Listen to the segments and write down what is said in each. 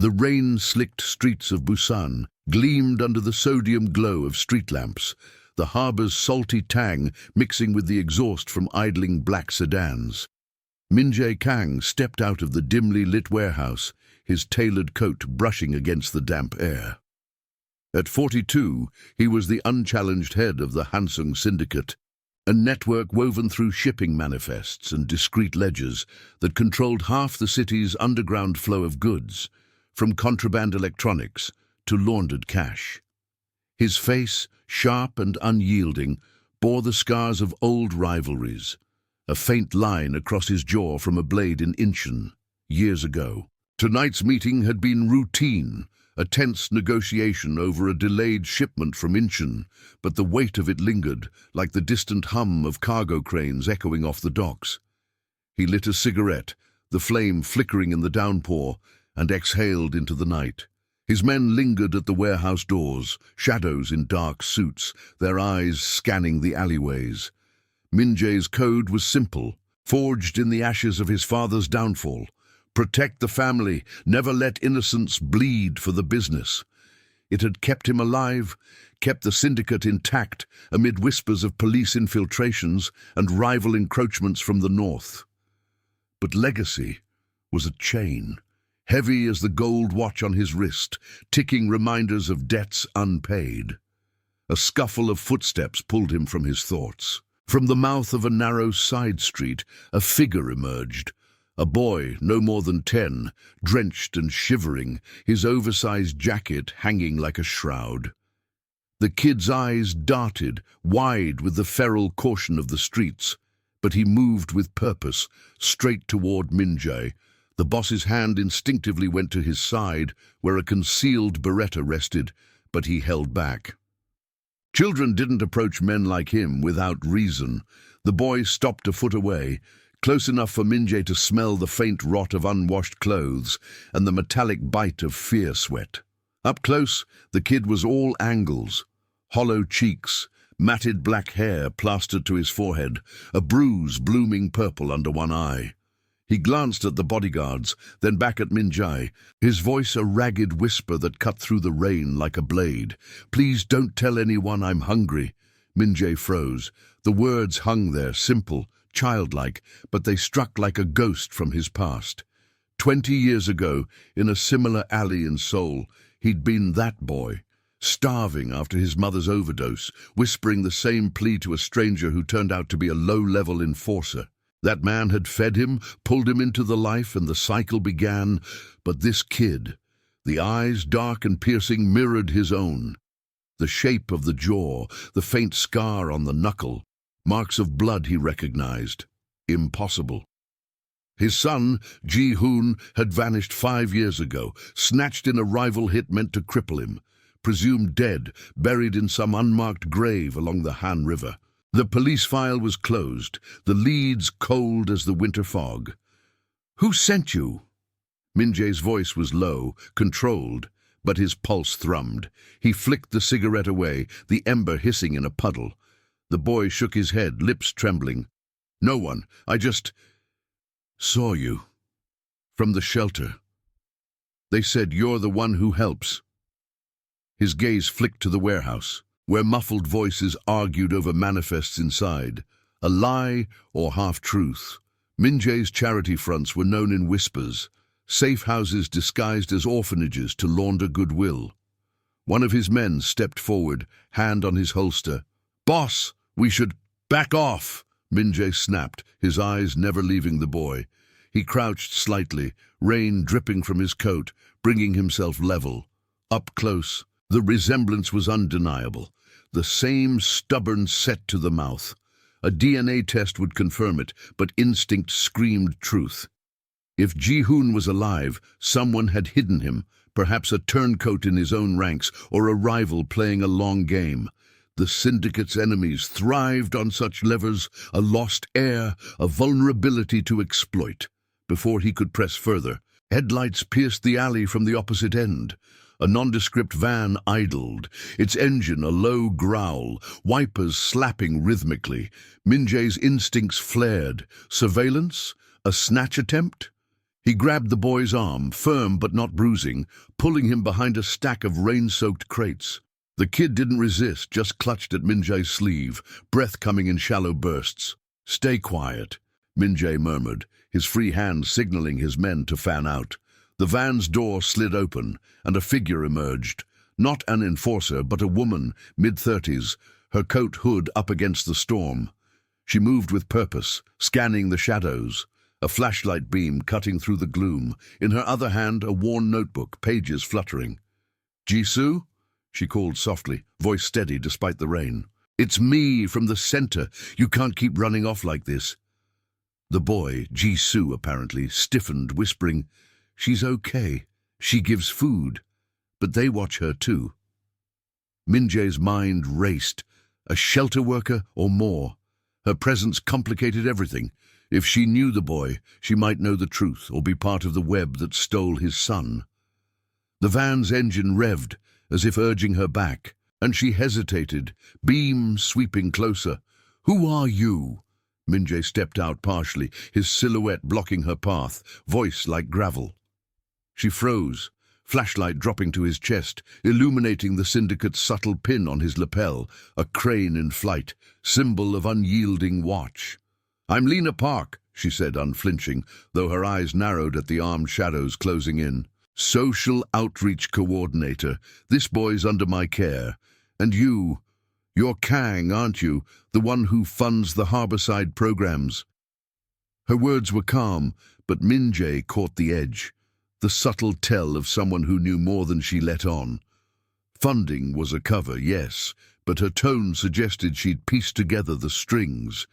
The rain-slicked streets of Busan gleamed under the sodium glow of street lamps, the harbor's salty tang mixing with the exhaust from idling black sedans. Min-jae Kang stepped out of the dimly lit warehouse, his tailored coat brushing against the damp air. At 42, he was the unchallenged head of the Hansung Syndicate, a network woven through shipping manifests and discreet ledgers that controlled half the city's underground flow of goods, from contraband electronics to laundered cash. His face, sharp and unyielding, bore the scars of old rivalries, a faint line across his jaw from a blade in Incheon, years ago. Tonight's meeting had been routine, a tense negotiation over a delayed shipment from Incheon, but the weight of it lingered, like the distant hum of cargo cranes echoing off the docks. He lit a cigarette, the flame flickering in the downpour, and exhaled into the night. His men lingered at the warehouse doors, shadows in dark suits, their eyes scanning the alleyways. Min-jae's code was simple, forged in the ashes of his father's downfall. Protect the family, never let innocents bleed for the business. It had kept him alive, kept the syndicate intact amid whispers of police infiltrations and rival encroachments from the north. But legacy was a chain, heavy as the gold watch on his wrist, ticking reminders of debts unpaid. A scuffle of footsteps pulled him from his thoughts. From the mouth of a narrow side street, a figure emerged. A boy, no more than 10, drenched and shivering, his oversized jacket hanging like a shroud. The kid's eyes darted, wide with the feral caution of the streets, but he moved with purpose, straight toward Min-jae. The boss's hand instinctively went to his side, where a concealed Beretta rested, but he held back. Children didn't approach men like him without reason. The boy stopped a foot away, close enough for Min-jae to smell the faint rot of unwashed clothes and the metallic bite of fear sweat. Up close, the kid was all angles, hollow cheeks, matted black hair plastered to his forehead, a bruise blooming purple under one eye. He glanced at the bodyguards, then back at Min-jae, his voice a ragged whisper that cut through the rain like a blade. "Please don't tell anyone I'm hungry." Min-jae froze. The words hung there, simple, childlike, but they struck like a ghost from his past. 20 years ago, in a similar alley in Seoul, he'd been that boy, starving after his mother's overdose, whispering the same plea to a stranger who turned out to be a low-level enforcer. That man had fed him, pulled him into the life, and the cycle began. But this kid, the eyes dark and piercing, mirrored his own. The shape of the jaw, the faint scar on the knuckle, marks of blood he recognized. Impossible. His son, Ji-hoon, had vanished 5 years ago, snatched in a rival hit meant to cripple him, presumed dead, buried in some unmarked grave along the Han River. The police file was closed, the leads cold as the winter fog. "Who sent you?" Min-jae's voice was low, controlled, but his pulse thrummed. He flicked the cigarette away, the ember hissing in a puddle. The boy shook his head, lips trembling. "No one. I just saw you. From the shelter. They said you're the one who helps." His gaze flicked to the warehouse, where muffled voices argued over manifests inside, a lie or half-truth. Min-jae's charity fronts were known in whispers, safe houses disguised as orphanages to launder goodwill. One of his men stepped forward, hand on his holster. "Boss, we should back off," Min-jae snapped, his eyes never leaving the boy. He crouched slightly, rain dripping from his coat, bringing himself level. Up close, the resemblance was undeniable. The same stubborn set to the mouth. A DNA test would confirm it, but instinct screamed truth. If Ji-hoon was alive, someone had hidden him, perhaps a turncoat in his own ranks or a rival playing a long game. The syndicate's enemies thrived on such levers, a lost heir, a vulnerability to exploit. Before he could press further, headlights pierced the alley from the opposite end. A nondescript van idled, its engine a low growl, wipers slapping rhythmically. Min-jae's instincts flared. Surveillance? A snatch attempt? He grabbed the boy's arm, firm but not bruising, pulling him behind a stack of rain-soaked crates. The kid didn't resist, just clutched at Minjae's sleeve, breath coming in shallow bursts. "Stay quiet," Minjae murmured, his free hand signaling his men to fan out. The van's door slid open, and a figure emerged. Not an enforcer, but a woman, mid-30s, her coat hood up against the storm. She moved with purpose, scanning the shadows, a flashlight beam cutting through the gloom. In her other hand, a worn notebook, pages fluttering. "Jisoo?" she called softly, voice steady despite the rain. "It's me, from the center. You can't keep running off like this." The boy, Jisoo apparently, stiffened, whispering, "She's okay. She gives food. But they watch her too." Minjae's mind raced. A shelter worker or more? Her presence complicated everything. If she knew the boy, she might know the truth or be part of the web that stole his son. The van's engine revved, as if urging her back, and she hesitated, beam sweeping closer. "Who are you?" Minjae stepped out partially, his silhouette blocking her path, voice like gravel. She froze, flashlight dropping to his chest, illuminating the syndicate's subtle pin on his lapel, a crane in flight, symbol of unyielding watch. "I'm Lena Park," she said, unflinching, though her eyes narrowed at the armed shadows closing in. "Social outreach coordinator. This boy's under my care. And you're Kang, aren't you? The one who funds the harborside programs." Her words were calm, but Minjae caught the edge, the subtle tell of someone who knew more than she let on. Funding was a cover, yes, but her tone suggested she'd pieced together the strings.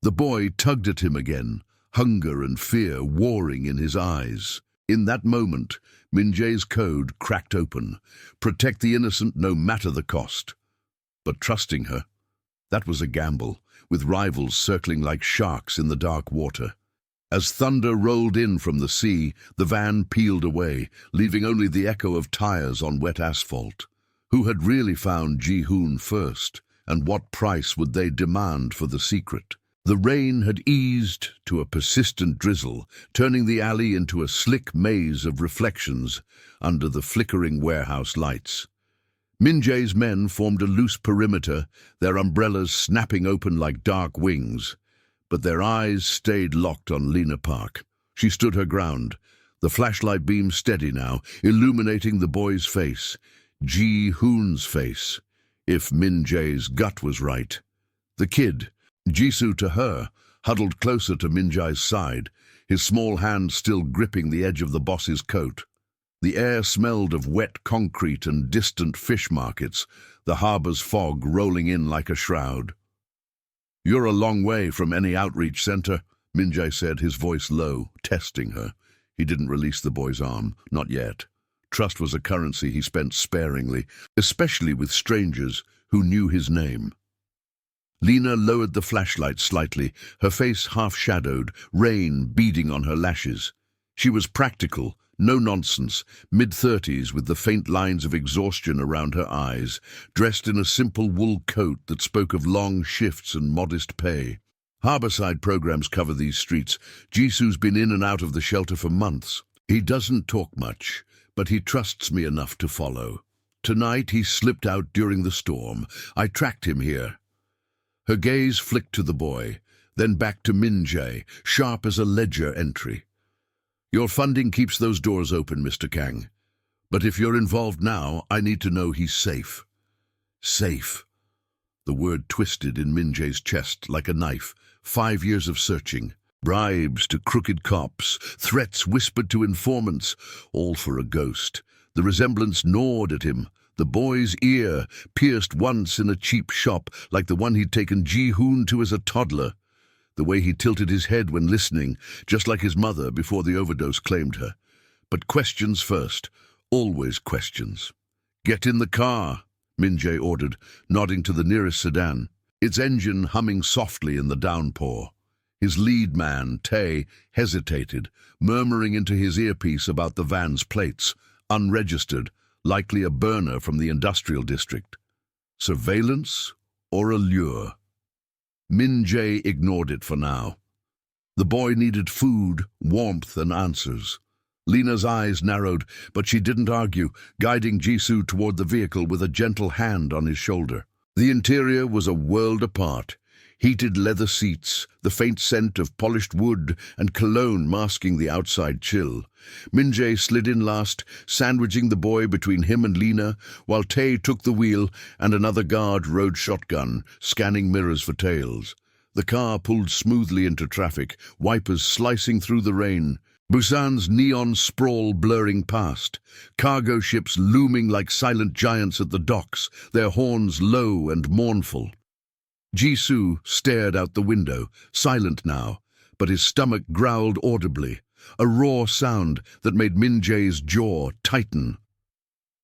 The boy tugged at him again, hunger and fear warring in his eyes. In that moment, Minjae's code cracked open. Protect the innocent no matter the cost. But trusting her, that was a gamble, with rivals circling like sharks in the dark water. As thunder rolled in from the sea, the van peeled away, leaving only the echo of tires on wet asphalt. Who had really found Ji-hoon first, and what price would they demand for the secret? The rain had eased to a persistent drizzle, turning the alley into a slick maze of reflections under the flickering warehouse lights. Minjae's men formed a loose perimeter, their umbrellas snapping open like dark wings. But their eyes stayed locked on Lena Park. She stood her ground, the flashlight beam steady now, illuminating the boy's face, Ji-hoon's face, if Minjae's gut was right. The kid, Jisoo to her, huddled closer to Minjae's side, his small hand still gripping the edge of the boss's coat. The air smelled of wet concrete and distant fish markets, the harbor's fog rolling in like a shroud. "You're a long way from any outreach center," Minjae said, his voice low, testing her. He didn't release the boy's arm, not yet. Trust was a currency he spent sparingly, especially with strangers who knew his name. Lena lowered the flashlight slightly, her face half-shadowed, rain beading on her lashes. She was practical, no nonsense, mid-30s with the faint lines of exhaustion around her eyes, dressed in a simple wool coat that spoke of long shifts and modest pay. Harborside programs cover these streets. Jisoo's been in and out of the shelter for months. He doesn't talk much, but he trusts me enough to follow. Tonight he slipped out during the storm. I tracked him here. Her gaze flicked to the boy, then back to Minjae, sharp as a ledger entry. "Your funding keeps those doors open, Mr. Kang. But if you're involved now, I need to know he's safe." Safe. The word twisted in Minjae's chest like a knife. 5 years of searching. Bribes to crooked cops, threats whispered to informants, all for a ghost. The resemblance gnawed at him. The boy's ear, pierced once in a cheap shop, like the one he'd taken Ji-hoon to as a toddler. The way he tilted his head when listening, just like his mother before the overdose claimed her. But questions first, always questions. "Get in the car," Minjae ordered, nodding to the nearest sedan, its engine humming softly in the downpour. His lead man, Tae, hesitated, murmuring into his earpiece about the van's plates, unregistered, likely a burner from the industrial district. Surveillance or a lure? Minjae ignored it for now. The boy needed food, warmth, and answers. Lena's eyes narrowed, but she didn't argue, guiding Jisoo toward the vehicle with a gentle hand on his shoulder. The interior was a world apart. Heated leather seats, the faint scent of polished wood, and cologne masking the outside chill. Min-jae slid in last, sandwiching the boy between him and Lena, while Tae took the wheel and another guard rode shotgun, scanning mirrors for tails. The car pulled smoothly into traffic, wipers slicing through the rain. Busan's neon sprawl blurring past, cargo ships looming like silent giants at the docks, their horns low and mournful. Jisoo stared out the window, silent now, but his stomach growled audibly, a raw sound that made Min-jae's jaw tighten.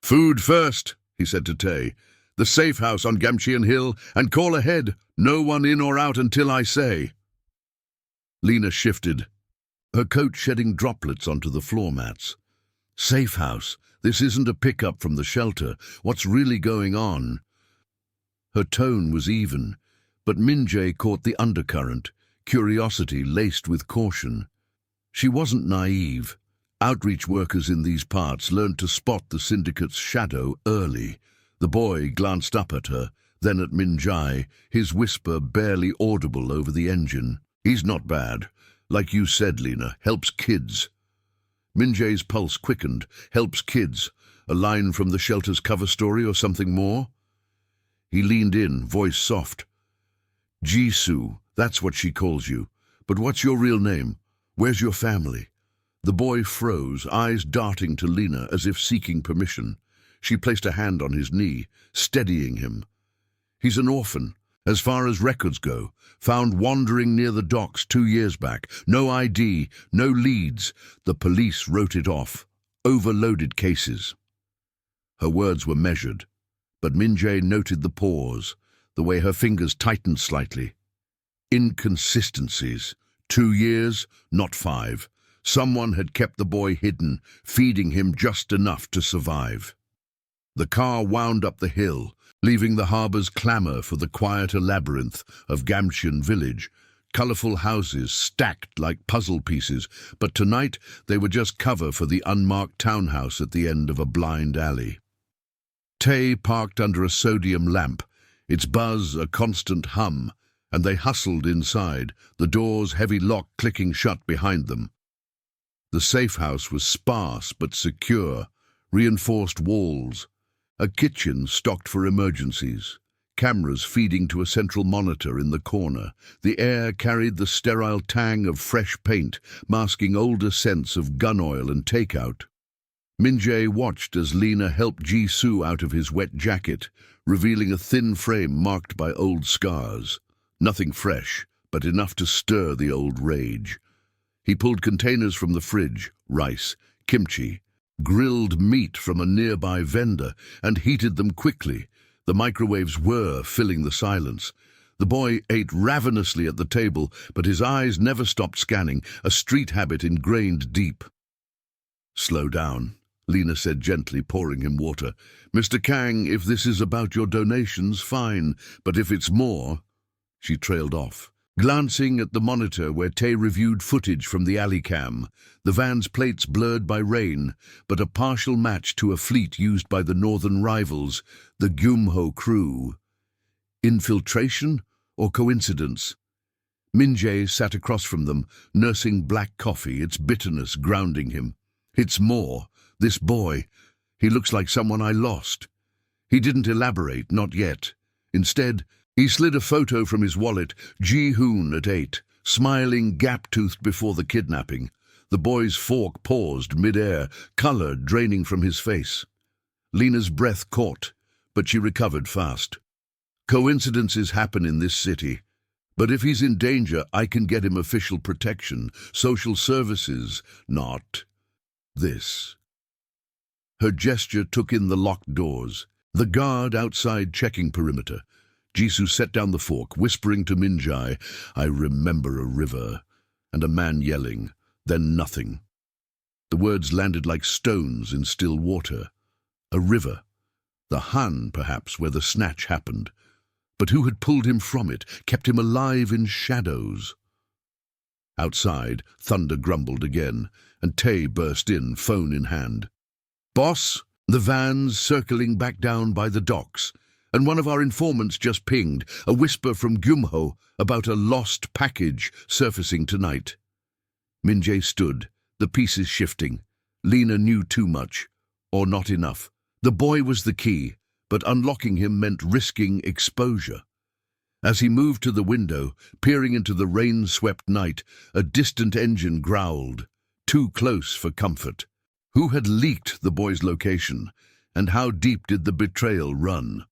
"Food first," he said to Tae. "The safe house on Gamcheon Hill, and call ahead. No one in or out until I say." Lena shifted, her coat shedding droplets onto the floor mats. "Safe house? This isn't a pickup from the shelter. What's really going on?" Her tone was even, but Min-jae caught the undercurrent, curiosity laced with caution. She wasn't naive. Outreach workers in these parts learned to spot the syndicate's shadow early. The boy glanced up at her, then at Min-jae, his whisper barely audible over the engine. "He's not bad. Like you said, Lena, helps kids." Min-jae's pulse quickened. Helps kids. A line from the shelter's cover story or something more? He leaned in, voice soft. "Jisoo, that's what she calls you. But what's your real name? Where's your family?" The boy froze, eyes darting to Lena as if seeking permission. She placed a hand on his knee, steadying him. "He's an orphan, as far as records go, found wandering near the docks 2 years back. No ID, no leads. The police wrote it off. Overloaded cases." Her words were measured, but Min-jae noted the pause, the way her fingers tightened slightly. Inconsistencies. 2 years, not 5. Someone had kept the boy hidden, feeding him just enough to survive. The car wound up the hill, leaving the harbor's clamor for the quieter labyrinth of Gamcheon village. Colorful houses stacked like puzzle pieces, but tonight they were just cover for the unmarked townhouse at the end of a blind alley. Tae parked under a sodium lamp, its buzz a constant hum, and they hustled inside, the door's heavy lock clicking shut behind them. The safe house was sparse but secure, reinforced walls, a kitchen stocked for emergencies, cameras feeding to a central monitor in the corner. The air carried the sterile tang of fresh paint, masking older scents of gun oil and takeout. Min-jae watched as Lena helped Jisoo out of his wet jacket, revealing a thin frame marked by old scars. Nothing fresh, but enough to stir the old rage. He pulled containers from the fridge, rice, kimchi, grilled meat from a nearby vendor, and heated them quickly. The microwave's whir filling the silence. The boy ate ravenously at the table, but his eyes never stopped scanning, a street habit ingrained deep. "Slow down," Lena said gently, pouring him water. "Mr. Kang, if this is about your donations, fine, but if it's more—" She trailed off, glancing at the monitor where Tae reviewed footage from the alley cam, the van's plates blurred by rain, but a partial match to a fleet used by the northern rivals, the Gyumho crew. Infiltration or coincidence? Min-jae sat across from them, nursing black coffee, its bitterness grounding him. "It's more. This boy, he looks like someone I lost." He didn't elaborate, not yet. Instead, he slid a photo from his wallet, Ji-hoon at 8, smiling gap-toothed before the kidnapping. The boy's fork paused mid-air, color draining from his face. Lena's breath caught, but she recovered fast. "Coincidences happen in this city. But if he's in danger, I can get him official protection, social services, not this." Her gesture took in the locked doors, the guard outside checking perimeter. Jisoo set down the fork, whispering to Min-jae, "I remember a river," and a man yelling, then nothing. The words landed like stones in still water. A river. The Han, perhaps, where the snatch happened. But who had pulled him from it, kept him alive in shadows? Outside, thunder grumbled again, and Tay burst in, phone in hand. "Boss, the van's circling back down by the docks, and one of our informants just pinged a whisper from Gyumho about a lost package surfacing tonight." Min-jae stood, the pieces shifting. Lena knew too much, or not enough. The boy was the key, but unlocking him meant risking exposure. As he moved to the window, peering into the rain-swept night, a distant engine growled, too close for comfort. Who had leaked the boy's location, and how deep did the betrayal run?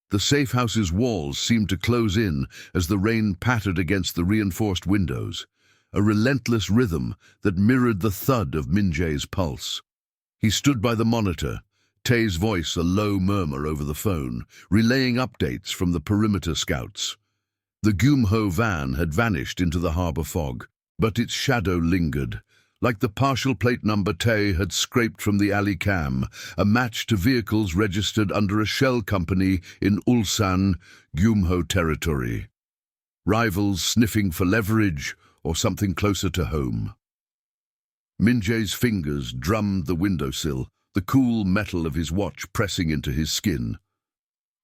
The safe house's walls seemed to close in as the rain pattered against the reinforced windows, a relentless rhythm that mirrored the thud of Min-jae's pulse. He stood by the monitor, Tay's voice a low murmur over the phone, relaying updates from the perimeter scouts. The Gyumho van had vanished into the harbor fog, but its shadow lingered, like the partial plate number Tay had scraped from the alley cam, a match to vehicles registered under a shell company in Ulsan, Gyumho territory. Rivals sniffing for leverage or something closer to home. Min-jae's fingers drummed the windowsill, the cool metal of his watch pressing into his skin.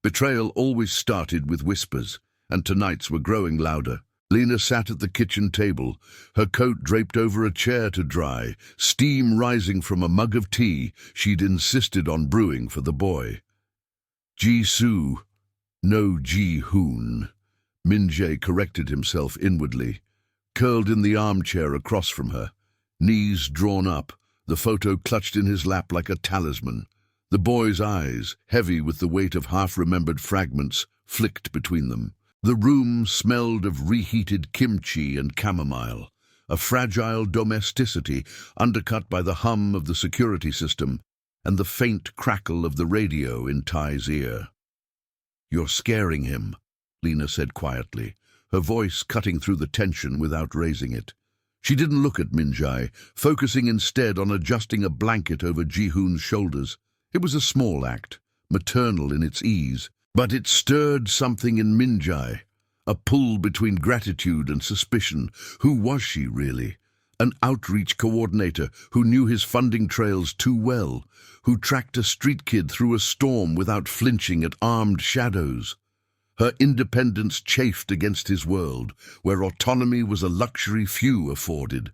Betrayal always started with whispers, and tonight's were growing louder. Lena sat at the kitchen table, her coat draped over a chair to dry, steam rising from a mug of tea she'd insisted on brewing for the boy. Ji-soo, no Ji-hoon, Min-jae corrected himself inwardly, curled in the armchair across from her, knees drawn up, the photo clutched in his lap like a talisman. The boy's eyes, heavy with the weight of half-remembered fragments, flicked between them. The room smelled of reheated kimchi and chamomile, a fragile domesticity undercut by the hum of the security system and the faint crackle of the radio in Ty's ear. "You're scaring him," Lena said quietly, her voice cutting through the tension without raising it. She didn't look at Min-jae, focusing instead on adjusting a blanket over Ji-hoon's shoulders. It was a small act, maternal in its ease, but it stirred something in Min-jae, a pull between gratitude and suspicion. Who was she, really? An outreach coordinator who knew his funding trails too well, who tracked a street kid through a storm without flinching at armed shadows. Her independence chafed against his world, where autonomy was a luxury few afforded.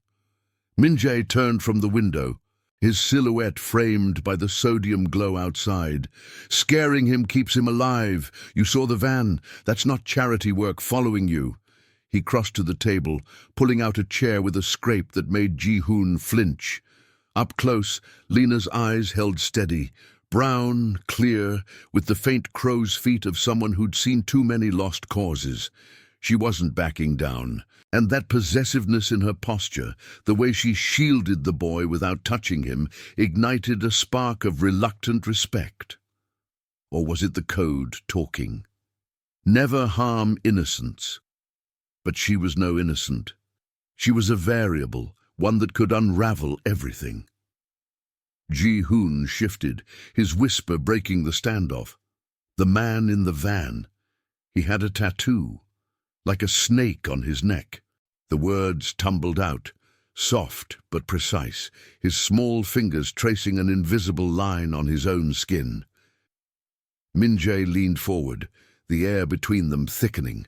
Min-jae turned from the window, his silhouette framed by the sodium glow outside. "Scaring him keeps him alive. You saw the van. That's not charity work following you." He crossed to the table, pulling out a chair with a scrape that made Ji-hoon flinch. Up close, Lena's eyes held steady, brown, clear, with the faint crow's feet of someone who'd seen too many lost causes. She wasn't backing down, and that possessiveness in her posture, the way she shielded the boy without touching him, ignited a spark of reluctant respect. Or was it the code talking? Never harm innocence. But she was no innocent. She was a variable, one that could unravel everything. Ji-hoon shifted, his whisper breaking the standoff. The man in the van. He had a tattoo, like a snake on his neck. The words tumbled out, soft but precise, his small fingers tracing an invisible line on his own skin. Min-jae leaned forward, the air between them thickening.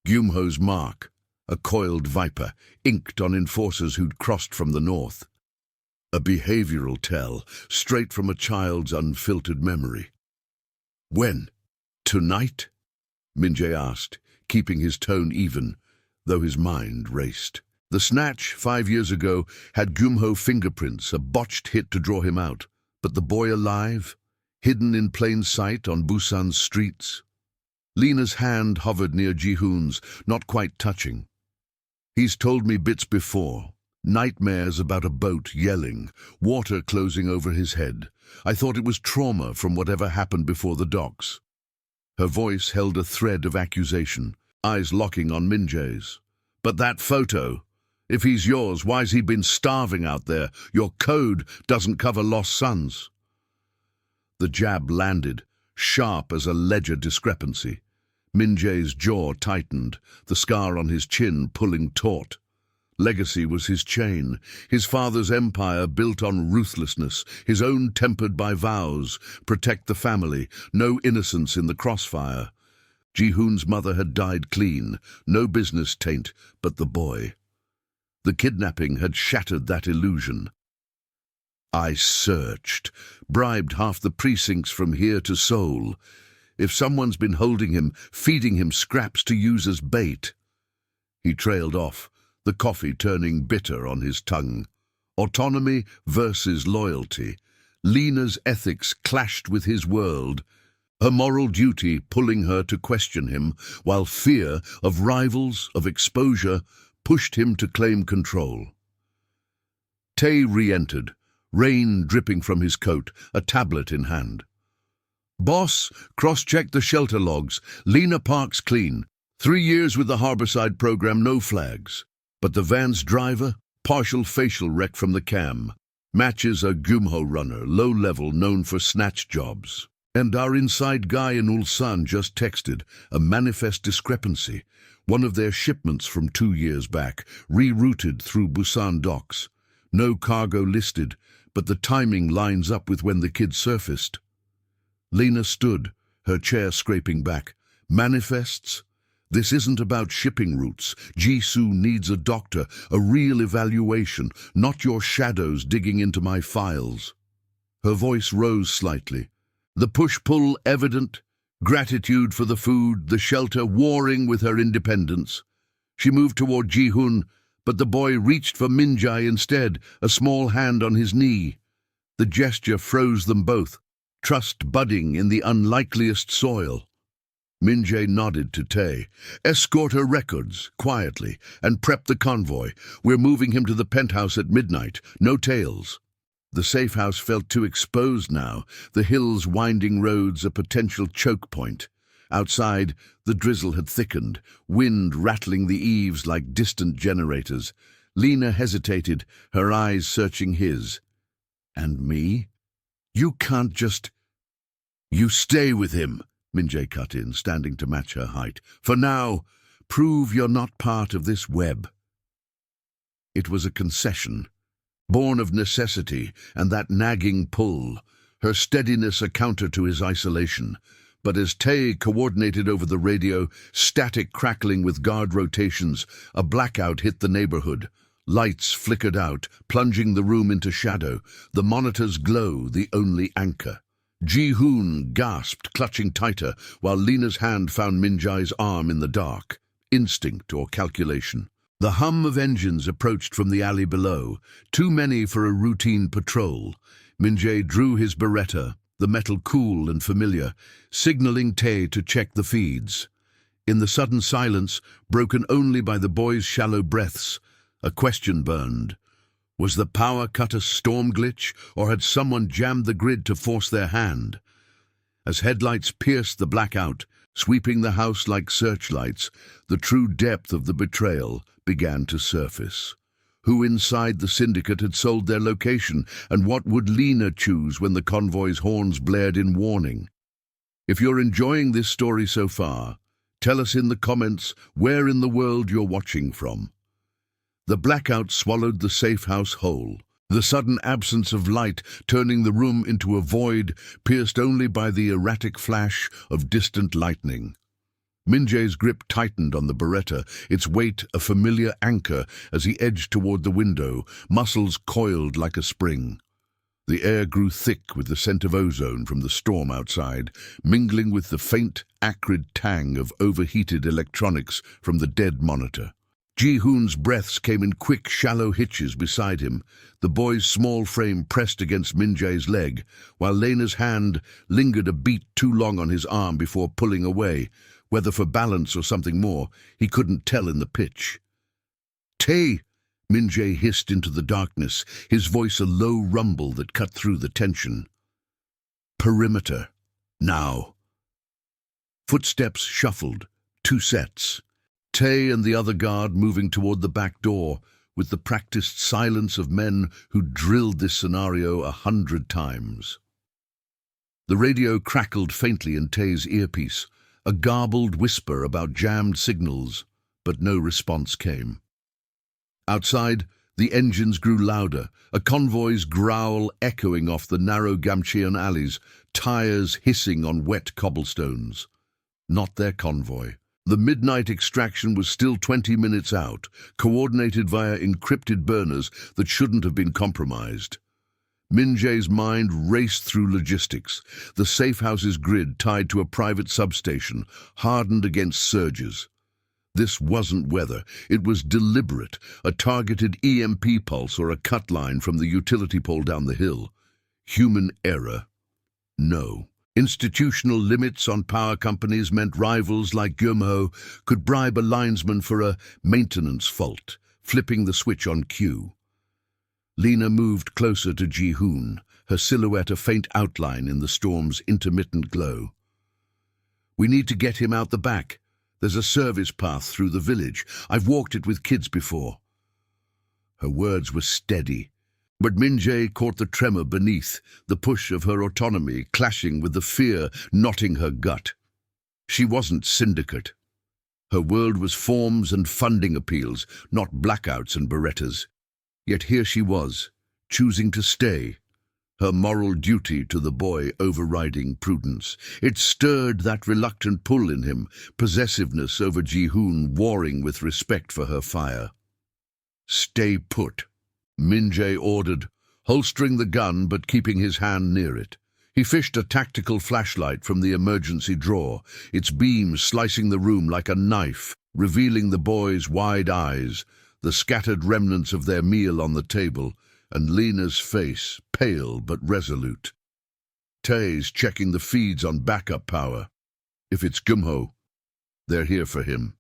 Gyumho's mark, a coiled viper, inked on enforcers who'd crossed from the north. A behavioral tell, straight from a child's unfiltered memory. "When? Tonight?" Min-jae asked, keeping his tone even, though his mind raced. The snatch 5 years ago had Gyumho fingerprints, a botched hit to draw him out. But the boy alive, hidden in plain sight on Busan's streets? Lena's hand hovered near Ji-hoon's, not quite touching. "He's told me bits before. Nightmares about a boat yelling, water closing over his head. I thought it was trauma from whatever happened before the docks." Her voice held a thread of accusation, eyes locking on Min-jae's. "But that photo, if he's yours, why's he been starving out there? Your code doesn't cover lost sons." The jab landed, sharp as a ledger discrepancy. Min-jae's jaw tightened, the scar on his chin pulling taut. Legacy was his chain, his father's empire built on ruthlessness, his own tempered by vows, protect the family, no innocence in the crossfire. Ji-hoon's mother had died clean, no business taint, but the boy. The kidnapping had shattered that illusion. I searched, bribed half the precincts from here to Seoul. If someone's been holding him, feeding him scraps to use as bait. He trailed off, the coffee turning bitter on his tongue. Autonomy versus loyalty. Lena's ethics clashed with his world, her moral duty pulling her to question him, while fear of rivals, of exposure, pushed him to claim control. Tae re-entered, rain dripping from his coat, a tablet in hand. "Boss, cross-check the shelter logs. Lena Park's clean. 3 years with the Harborside program, no flags. But the van's driver, partial facial wreck from the cam. Matches a Gumho runner, low-level, known for snatch jobs. And our inside guy in Ulsan just texted, a manifest discrepancy. One of their shipments from 2 years back, rerouted through Busan docks. No cargo listed, but the timing lines up with when the kid surfaced." Lena stood, her chair scraping back. "Manifests? This isn't about shipping routes. Jisoo needs a doctor, a real evaluation, not your shadows digging into my files." Her voice rose slightly. The push-pull evident, gratitude for the food, the shelter warring with her independence. She moved toward Ji-hoon, but the boy reached for Min-jae instead, a small hand on his knee. The gesture froze them both, trust budding in the unlikeliest soil. Min-jae nodded to Tae. "Escort her records, quietly, and prep the convoy. We're moving him to the penthouse at midnight. No tales." The safe house felt too exposed now, the hills winding roads a potential choke point. Outside, the drizzle had thickened, wind rattling the eaves like distant generators. Lena hesitated, her eyes searching his. "And me? You can't just—" "You stay with him," Min-jae cut in, standing to match her height. "For now, prove you're not part of this web." It was a concession, born of necessity and that nagging pull, her steadiness a counter to his isolation. But as Tae coordinated over the radio, static crackling with guard rotations, a blackout hit the neighborhood. Lights flickered out, plunging the room into shadow, the monitor's glow the only anchor. Ji-hoon gasped, clutching tighter, while Lena's hand found Min-jae's arm in the dark. Instinct or calculation. The hum of engines approached from the alley below, too many for a routine patrol. Min-jae drew his Beretta, the metal cool and familiar, signaling Tae to check the feeds. In the sudden silence, broken only by the boy's shallow breaths, a question burned. Was the power cut a storm glitch, or had someone jammed the grid to force their hand? As headlights pierced the blackout, sweeping the house like searchlights, the true depth of the betrayal began to surface. Who inside the syndicate had sold their location, and what would Lena choose when the convoy's horns blared in warning? If you're enjoying this story so far, tell us in the comments where in the world you're watching from. The blackout swallowed the safe house whole, the sudden absence of light turning the room into a void pierced only by the erratic flash of distant lightning. Min-jae's grip tightened on the Beretta, its weight a familiar anchor as he edged toward the window, muscles coiled like a spring. The air grew thick with the scent of ozone from the storm outside, mingling with the faint, acrid tang of overheated electronics from the dead monitor. Ji-hoon's breaths came in quick, shallow hitches beside him, the boy's small frame pressed against Min-jae's leg, while Lena's hand lingered a beat too long on his arm before pulling away, whether for balance or something more, he couldn't tell in the pitch. "Tae!" Min-jae hissed into the darkness, his voice a low rumble that cut through the tension. "Perimeter. Now." Footsteps shuffled, 2 sets. Tae and the other guard moving toward the back door, with the practiced silence of men who drilled this scenario 100 times. The radio crackled faintly in Tae's earpiece, a garbled whisper about jammed signals, but no response came. Outside, the engines grew louder, a convoy's growl echoing off the narrow Gamchean alleys, tires hissing on wet cobblestones. Not their convoy. The midnight extraction was still 20 minutes out, coordinated via encrypted burners that shouldn't have been compromised. Min Jae's mind raced through logistics, the safe house's grid tied to a private substation, hardened against surges. This wasn't weather, it was deliberate, a targeted EMP pulse or a cut line from the utility pole down the hill. Human error? No. Institutional limits on power companies meant rivals like Gumho could bribe a linesman for a maintenance fault, flipping the switch on cue. Lena moved closer to Ji-hoon, her silhouette a faint outline in the storm's intermittent glow. "We need to get him out the back. There's a service path through the village. I've walked it with kids before." Her words were steady, but Min Jae caught the tremor beneath, the push of her autonomy clashing with the fear knotting her gut. She wasn't syndicate. Her world was forms and funding appeals, not blackouts and berettas. Yet here she was, choosing to stay, her moral duty to the boy overriding prudence. It stirred that reluctant pull in him, possessiveness over Ji-hoon warring with respect for her fire. "Stay put," Min Jae ordered, holstering the gun but keeping his hand near it. He fished a tactical flashlight from the emergency drawer, its beam slicing the room like a knife, revealing the boy's wide eyes, the scattered remnants of their meal on the table, and Lena's face, pale but resolute. Tae's checking the feeds on backup power. If it's Gumho, they're here for him.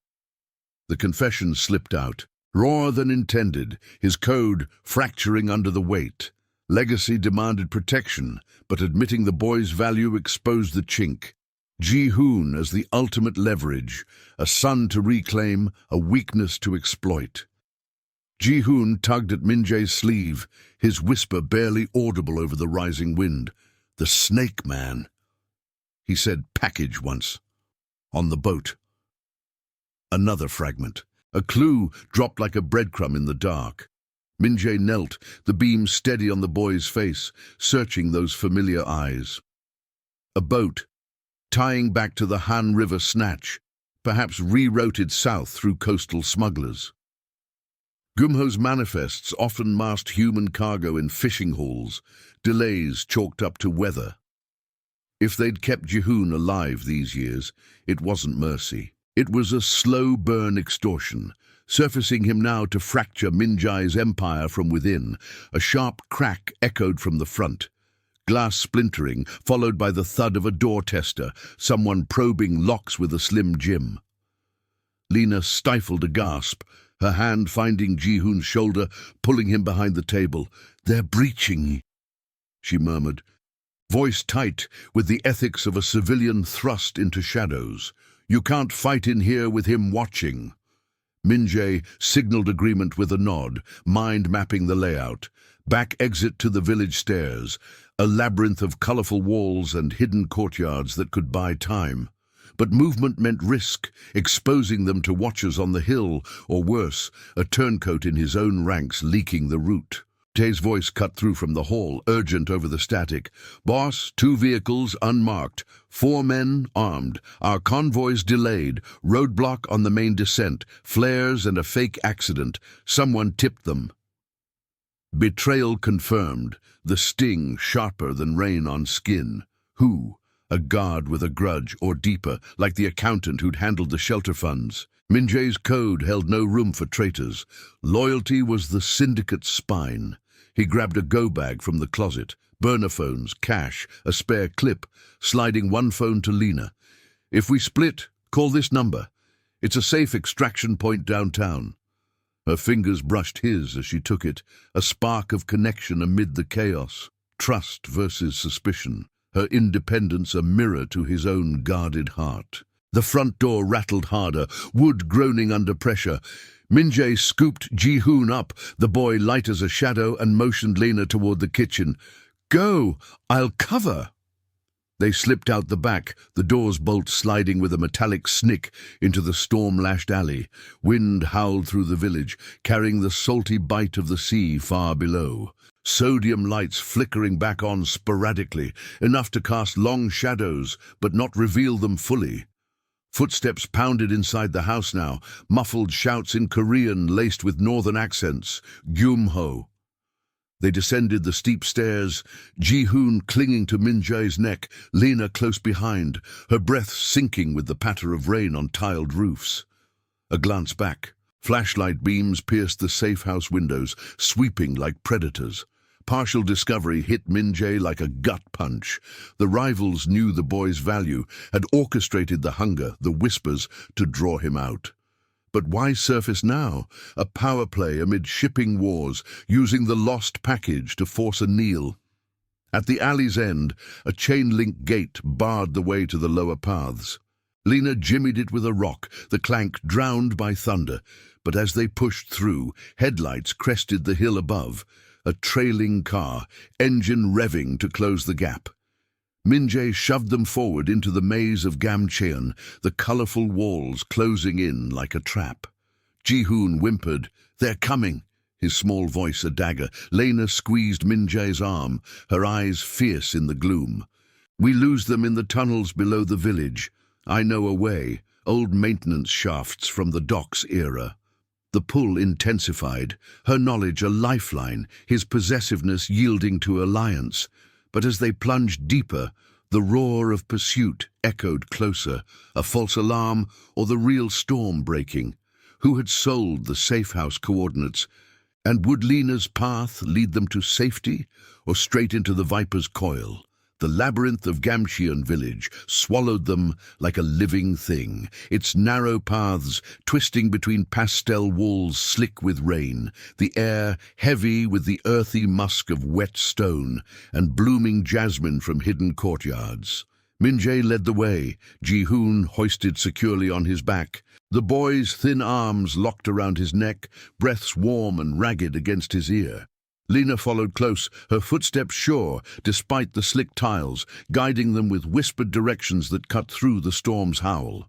The confession slipped out, rawer than intended, his code fracturing under the weight. Legacy demanded protection, but admitting the boy's value exposed the chink. Ji-hoon as the ultimate leverage, a son to reclaim, a weakness to exploit. Ji-hoon tugged at Min Jae's sleeve, his whisper barely audible over the rising wind. "The snake man." He said package once. On the boat. Another fragment. A clue dropped like a breadcrumb in the dark. Min Jae knelt, the beam steady on the boy's face, searching those familiar eyes. A boat, tying back to the Han River snatch, perhaps rerouted south through coastal smugglers. Gumho's manifests often masked human cargo in fishing hauls, delays chalked up to weather. If they'd kept Ji-hoon alive these years, it wasn't mercy. It was a slow-burn extortion, surfacing him now to fracture Min Jae's empire from within. A sharp crack echoed from the front. Glass splintering, followed by the thud of a door tester, someone probing locks with a slim jim. Lena stifled a gasp, her hand finding Ji-hoon's shoulder, pulling him behind the table. "They're breaching," she murmured, voice tight with the ethics of a civilian thrust into shadows. "You can't fight in here with him watching." Min Jae signaled agreement with a nod, mind mapping the layout. Back exit to the village stairs, a labyrinth of colorful walls and hidden courtyards that could buy time. But movement meant risk, exposing them to watchers on the hill, or worse, a turncoat in his own ranks leaking the route. Tae's voice cut through from the hall, urgent over the static. "Boss, 2 vehicles unmarked, 4 men armed. Our convoy's delayed, roadblock on the main descent, flares and a fake accident. Someone tipped them." Betrayal confirmed, the sting sharper than rain on skin. Who? A guard with a grudge, or deeper, like the accountant who'd handled the shelter funds. Min Jae's code held no room for traitors. Loyalty was the syndicate's spine. He grabbed a go-bag from the closet, burner phones, cash, a spare clip, sliding one phone to Lena. "If we split, call this number. It's a safe extraction point downtown." Her fingers brushed his as she took it, a spark of connection amid the chaos. Trust versus suspicion. Her independence a mirror to his own guarded heart. The front door rattled harder, wood groaning under pressure. Min Jae scooped Ji-hoon up, the boy light as a shadow, and motioned Lena toward the kitchen. "Go! I'll cover!" They slipped out the back, the door's bolt sliding with a metallic snick into the storm-lashed alley. Wind howled through the village, carrying the salty bite of the sea far below. Sodium lights flickering back on sporadically, enough to cast long shadows, but not reveal them fully. Footsteps pounded inside the house now, muffled shouts in Korean laced with northern accents. Gyumho. They descended the steep stairs, Ji-hoon clinging to Min-jae's neck, Lena close behind, her breath sinking with the patter of rain on tiled roofs. A glance back. Flashlight beams pierced the safe house windows, sweeping like predators. Partial discovery hit Min-jae like a gut punch. The rivals knew the boy's value, had orchestrated the hunger, the whispers, to draw him out. But why surface now? A power play amid shipping wars, using the lost package to force a kneel. At the alley's end, a chain-link gate barred the way to the lower paths. Lena jimmied it with a rock, the clank drowned by thunder. But as they pushed through, headlights crested the hill above. A trailing car, engine revving to close the gap. Min-jae shoved them forward into the maze of Gamcheon, the colorful walls closing in like a trap. Ji-hoon whimpered, "They're coming," his small voice a dagger. Lena squeezed Min-jae's arm, her eyes fierce in the gloom. "We lose them in the tunnels below the village. I know a way, old maintenance shafts from the docks era." The pull intensified, her knowledge a lifeline, his possessiveness yielding to alliance. But as they plunged deeper, the roar of pursuit echoed closer, a false alarm or the real storm breaking. Who had sold the safe house coordinates? And would Lena's path lead them to safety or straight into the Viper's coil? The labyrinth of Gamcheon village swallowed them like a living thing, its narrow paths twisting between pastel walls slick with rain, the air heavy with the earthy musk of wet stone and blooming jasmine from hidden courtyards. Min-jae led the way, Ji-hoon hoisted securely on his back, the boy's thin arms locked around his neck, breaths warm and ragged against his ear. Lena followed close, her footsteps sure, despite the slick tiles, guiding them with whispered directions that cut through the storm's howl.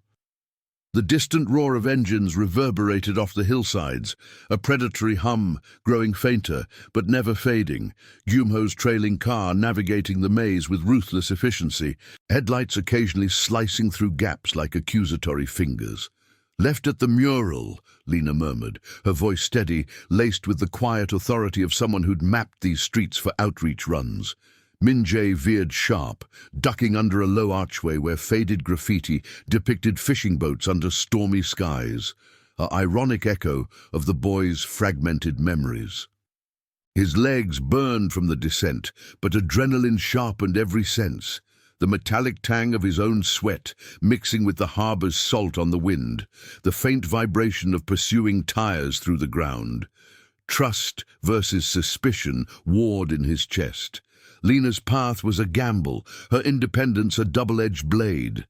The distant roar of engines reverberated off the hillsides, a predatory hum, growing fainter, but never fading, Gyumho's trailing car navigating the maze with ruthless efficiency, headlights occasionally slicing through gaps like accusatory fingers. "Left at the mural," Lena murmured, her voice steady, laced with the quiet authority of someone who'd mapped these streets for outreach runs. Min-jae veered sharp, ducking under a low archway where faded graffiti depicted fishing boats under stormy skies, an ironic echo of the boy's fragmented memories. His legs burned from the descent, but adrenaline sharpened every sense. The metallic tang of his own sweat, mixing with the harbor's salt on the wind, the faint vibration of pursuing tires through the ground. Trust versus suspicion warred in his chest. Lena's path was a gamble, her independence a double-edged blade.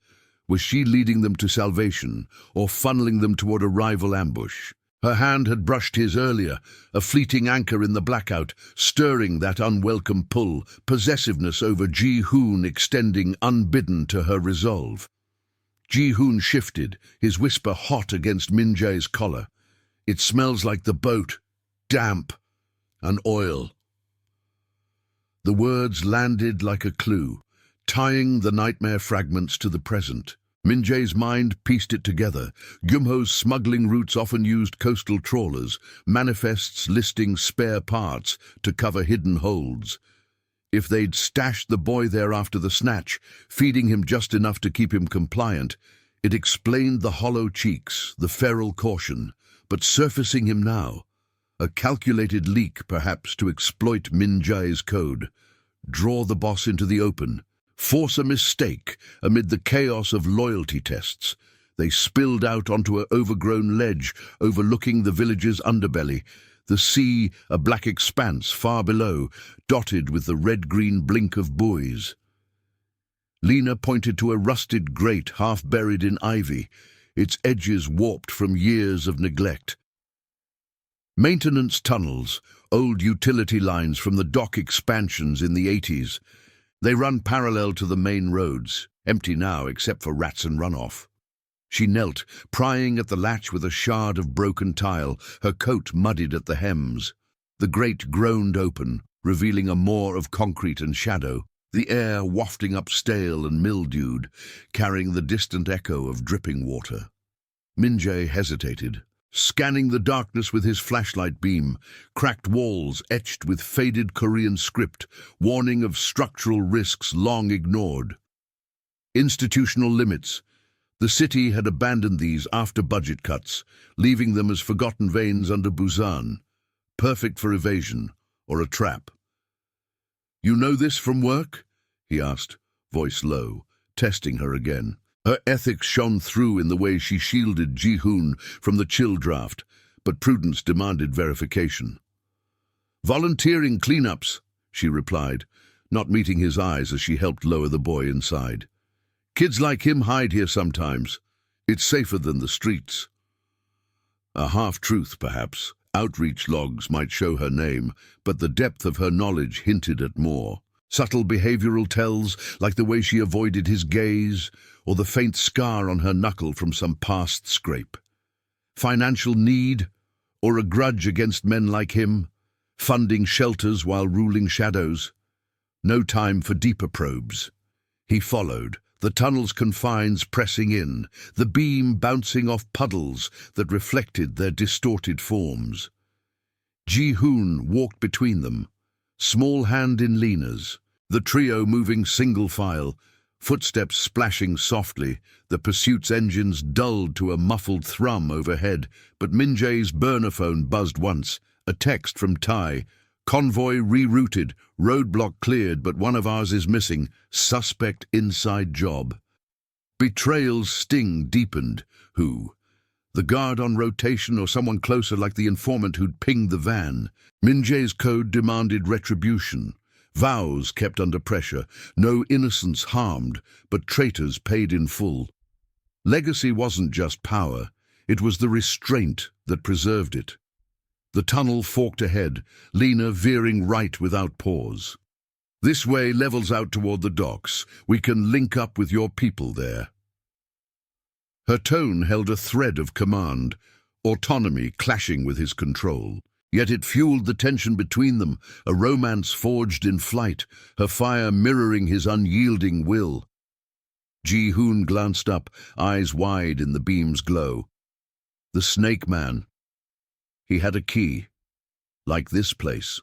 Was she leading them to salvation, or funneling them toward a rival ambush? Her hand had brushed his earlier, a fleeting anchor in the blackout, stirring that unwelcome pull, possessiveness over Ji-hoon extending unbidden to her resolve. Ji-hoon shifted, his whisper hot against Min-jae's collar. "It smells like the boat, damp, and oil." The words landed like a clue, tying the nightmare fragments to the present. Min-jae's mind pieced it together. Gyumho's smuggling routes often used coastal trawlers, manifests listing spare parts to cover hidden holds. If they'd stashed the boy there after the snatch, feeding him just enough to keep him compliant, it explained the hollow cheeks, the feral caution. But surfacing him now, a calculated leak perhaps to exploit Min-jae's code, draw the boss into the open, force a mistake amid the chaos of loyalty tests. They spilled out onto an overgrown ledge overlooking the village's underbelly, the sea a black expanse far below, dotted with the red-green blink of buoys. Lena pointed to a rusted grate half buried in ivy, its edges warped from years of neglect. Maintenance tunnels, old utility lines from the dock expansions in the 80s. They run parallel to the main roads, empty now except for rats and runoff. She knelt, prying at the latch with a shard of broken tile, her coat muddied at the hems. The grate groaned open, revealing a moor of concrete and shadow, the air wafting up stale and mildewed, carrying the distant echo of dripping water. Minjay hesitated, scanning the darkness with his flashlight beam, cracked walls etched with faded Korean script, warning of structural risks long ignored. Institutional limits. The city had abandoned these after budget cuts, leaving them as forgotten veins under Busan, perfect for evasion or a trap. "You know this from work?" he asked, voice low, testing her again. Her ethics shone through in the way she shielded Ji-hoon from the chill draft, but prudence demanded verification. "Volunteering cleanups," she replied, not meeting his eyes as she helped lower the boy inside. "Kids like him hide here sometimes. It's safer than the streets." A half-truth, perhaps. Outreach logs might show her name, but the depth of her knowledge hinted at more. Subtle behavioral tells, like the way she avoided his gaze, or the faint scar on her knuckle from some past scrape. Financial need, or a grudge against men like him, funding shelters while ruling shadows. No time for deeper probes. He followed, the tunnel's confines pressing in, the beam bouncing off puddles that reflected their distorted forms. Ji-hoon walked between them, small hand in Lena's, the trio moving single file, footsteps splashing softly, the pursuit's engines dulled to a muffled thrum overhead, but Minjay's burner phone buzzed once, a text from Tai. "Convoy rerouted, roadblock cleared, but one of ours is missing. Suspect inside job." Betrayal's sting deepened. Who? The guard on rotation or someone closer like the informant who'd pinged the van? Minjay's code demanded retribution. Vows kept under pressure. No innocents harmed, but traitors paid in full. Legacy wasn't just power. It was the restraint that preserved it. The tunnel forked ahead, Lena veering right without pause. "This way levels out toward the docks. We can link up with your people there." Her tone held a thread of command, autonomy clashing with his control. Yet it fueled the tension between them, a romance forged in flight, her fire mirroring his unyielding will. Ji-hoon glanced up, eyes wide in the beam's glow. The Snake Man. He had a key, like this place.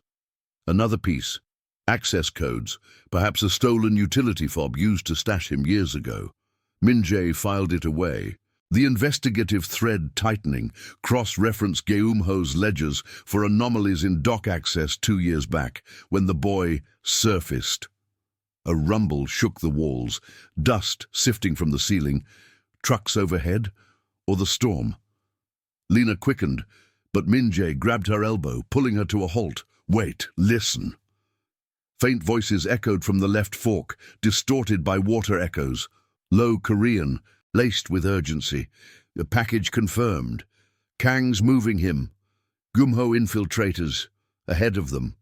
Another piece, access codes, perhaps a stolen utility fob used to stash him years ago. Minjay filed it away. The investigative thread tightening, cross-referenced Geumho's ledgers for anomalies in dock access 2 years back, when the boy surfaced. A rumble shook the walls, dust sifting from the ceiling. Trucks overhead, or the storm? Lena quickened, but Minjay grabbed her elbow, pulling her to a halt. "Wait, listen." Faint voices echoed from the left fork, distorted by water echoes. Low Korean, laced with urgency. The package confirmed. Kang's moving him. Geumho infiltrators. Ahead of them.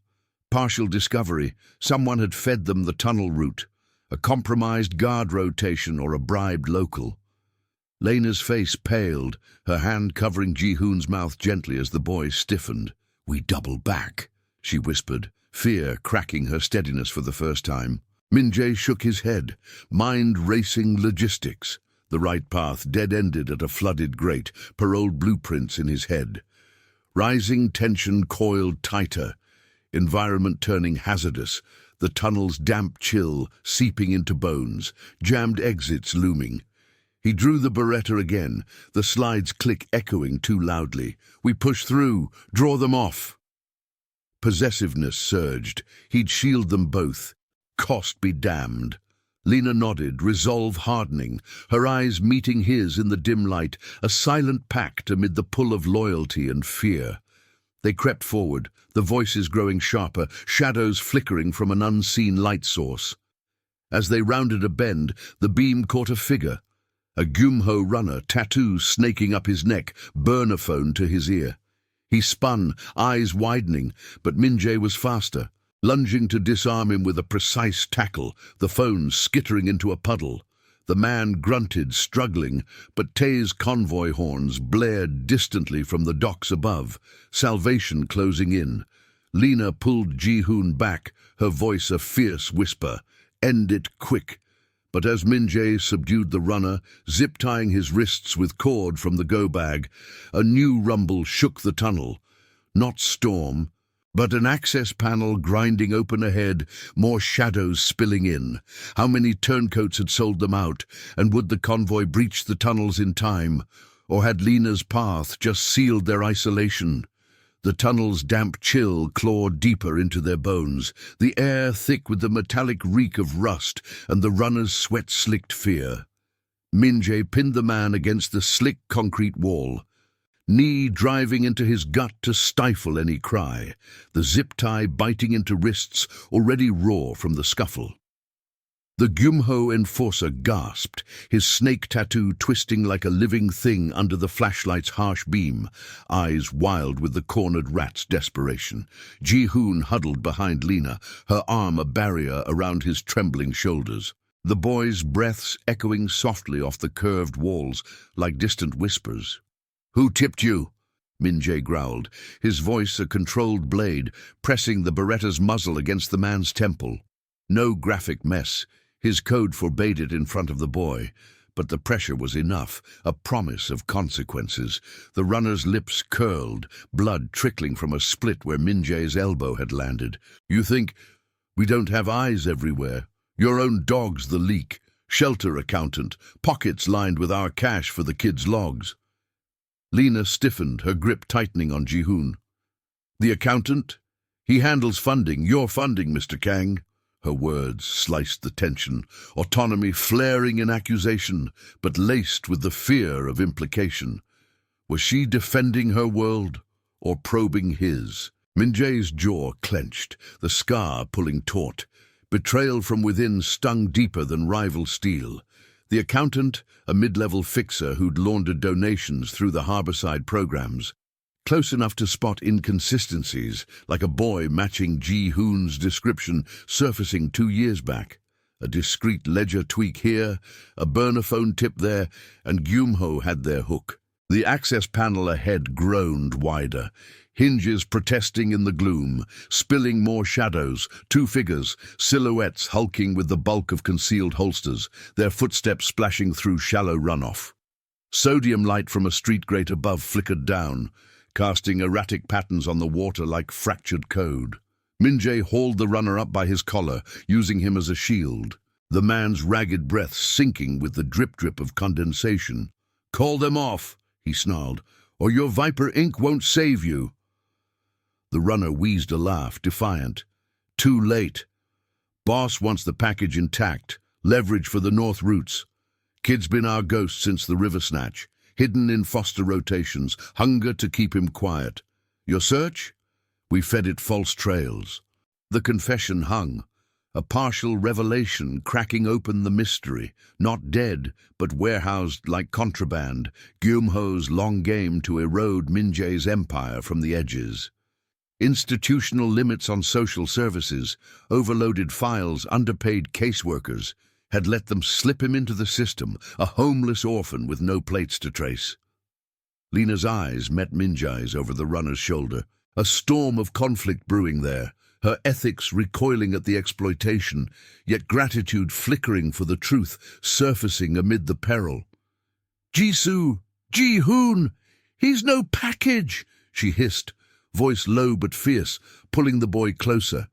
Partial discovery. Someone had fed them the tunnel route. A compromised guard rotation or a bribed local. Lena's face paled, her hand covering Ji-hoon's mouth gently as the boy stiffened. "We double back," she whispered, fear cracking her steadiness for the first time. Minjay shook his head, mind racing logistics. The right path dead-ended at a flooded grate, paroled blueprints in his head. Rising tension coiled tighter, environment turning hazardous, the tunnel's damp chill seeping into bones, jammed exits looming. He drew the Beretta again, the slide's click echoing too loudly. "We push through, draw them off." Possessiveness surged. He'd shield them both. Cost be damned. Lena nodded, resolve hardening, her eyes meeting his in the dim light, a silent pact amid the pull of loyalty and fear. They crept forward, the voices growing sharper, shadows flickering from an unseen light source. As they rounded a bend, the beam caught a figure. A Geumho runner, tattoo snaking up his neck, burner phone to his ear. He spun, eyes widening, but Minjay was faster. lunging to disarm him with a precise tackle, the phone skittering into a puddle. The man grunted, struggling, but Tay's convoy horns blared distantly from the docks above, salvation closing in. Lena pulled Ji-hoon back, her voice a fierce whisper. "End it quick." But as Min-jae subdued the runner, zip-tying his wrists with cord from the go-bag, a new rumble shook the tunnel. Not storm, but an access panel grinding open ahead, more shadows spilling in. How many turncoats had sold them out, and would the convoy breach the tunnels in time? Or had Lena's path just sealed their isolation? The tunnel's damp chill clawed deeper into their bones, the air thick with the metallic reek of rust and the runner's sweat-slicked fear. Min-jae pinned the man against the slick concrete wall, knee driving into his gut to stifle any cry, the zip-tie biting into wrists already raw from the scuffle. The Gyumho enforcer gasped, his snake tattoo twisting like a living thing under the flashlight's harsh beam, eyes wild with the cornered rat's desperation. Ji-hoon huddled behind Lena, her arm a barrier around his trembling shoulders. The boy's breaths echoing softly off the curved walls like distant whispers. "Who tipped you?" Min-jae growled, his voice a controlled blade, pressing the Beretta's muzzle against the man's temple. No graphic mess. His code forbade it in front of the boy, but the pressure was enough, a promise of consequences. The runner's lips curled, blood trickling from a split where Min-jae's elbow had landed. "You think we don't have eyes everywhere? Your own dog's the leak. Shelter accountant, pockets lined with our cash for the kids' logs." Lena stiffened, her grip tightening on Ji-hoon. "The accountant? He handles funding. Your funding, Mr. Kang." Her words sliced the tension, autonomy flaring in accusation, but laced with the fear of implication. Was she defending her world or probing his? Min-jae's jaw clenched, the scar pulling taut. Betrayal from within stung deeper than rival steel. The accountant, a mid-level fixer who'd laundered donations through the harborside programs, close enough to spot inconsistencies, like a boy matching Ji-hoon's description surfacing 2 years back. A discreet ledger tweak here, a burner phone tip there, and Gyumho had their hook. The access panel ahead groaned wider, hinges protesting in the gloom, spilling more shadows, 2 figures, silhouettes hulking with the bulk of concealed holsters, their footsteps splashing through shallow runoff. Sodium light from a street grate above flickered down, casting erratic patterns on the water like fractured code. Min-jae hauled the runner up by his collar, using him as a shield, the man's ragged breath sinking with the drip-drip of condensation. "Call them off," he snarled, "or your Viper ink won't save you." The runner wheezed a laugh, defiant. "Too late. Boss wants the package intact, leverage for the north routes. Kid's been our ghost since the river snatch. Hidden in foster rotations, hunger to keep him quiet. Your search? We fed it false trails." The confession hung, a partial revelation cracking open the mystery, not dead, but warehoused like contraband, Gyumho's long game to erode Min-jae's empire from the edges. Institutional limits on social services, overloaded files, underpaid caseworkers, had let them slip him into the system, a homeless orphan with no plates to trace. Lena's eyes met Min-jae's over the runner's shoulder, a storm of conflict brewing there, her ethics recoiling at the exploitation, yet gratitude flickering for the truth surfacing amid the peril. "Jisoo! Ji-hoon! He's no package!" she hissed, voice low but fierce, pulling the boy closer.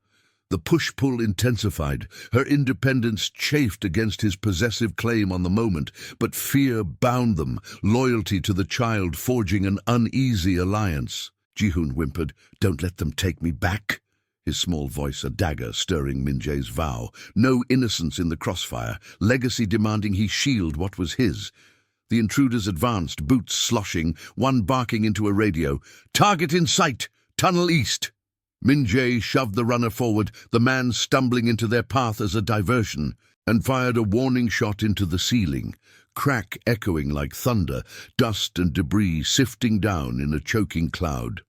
The push-pull intensified, her independence chafed against his possessive claim on the moment, but fear bound them, loyalty to the child forging an uneasy alliance. Ji-hoon whimpered, "Don't let them take me back." His small voice a dagger stirring Min-jae's vow. No innocence in the crossfire, legacy demanding he shield what was his. The intruders advanced, boots sloshing, one barking into a radio. "Target in sight! Tunnel east!" Min-jae shoved the runner forward, the man stumbling into their path as a diversion, and fired a warning shot into the ceiling, crack echoing like thunder, dust and debris sifting down in a choking cloud.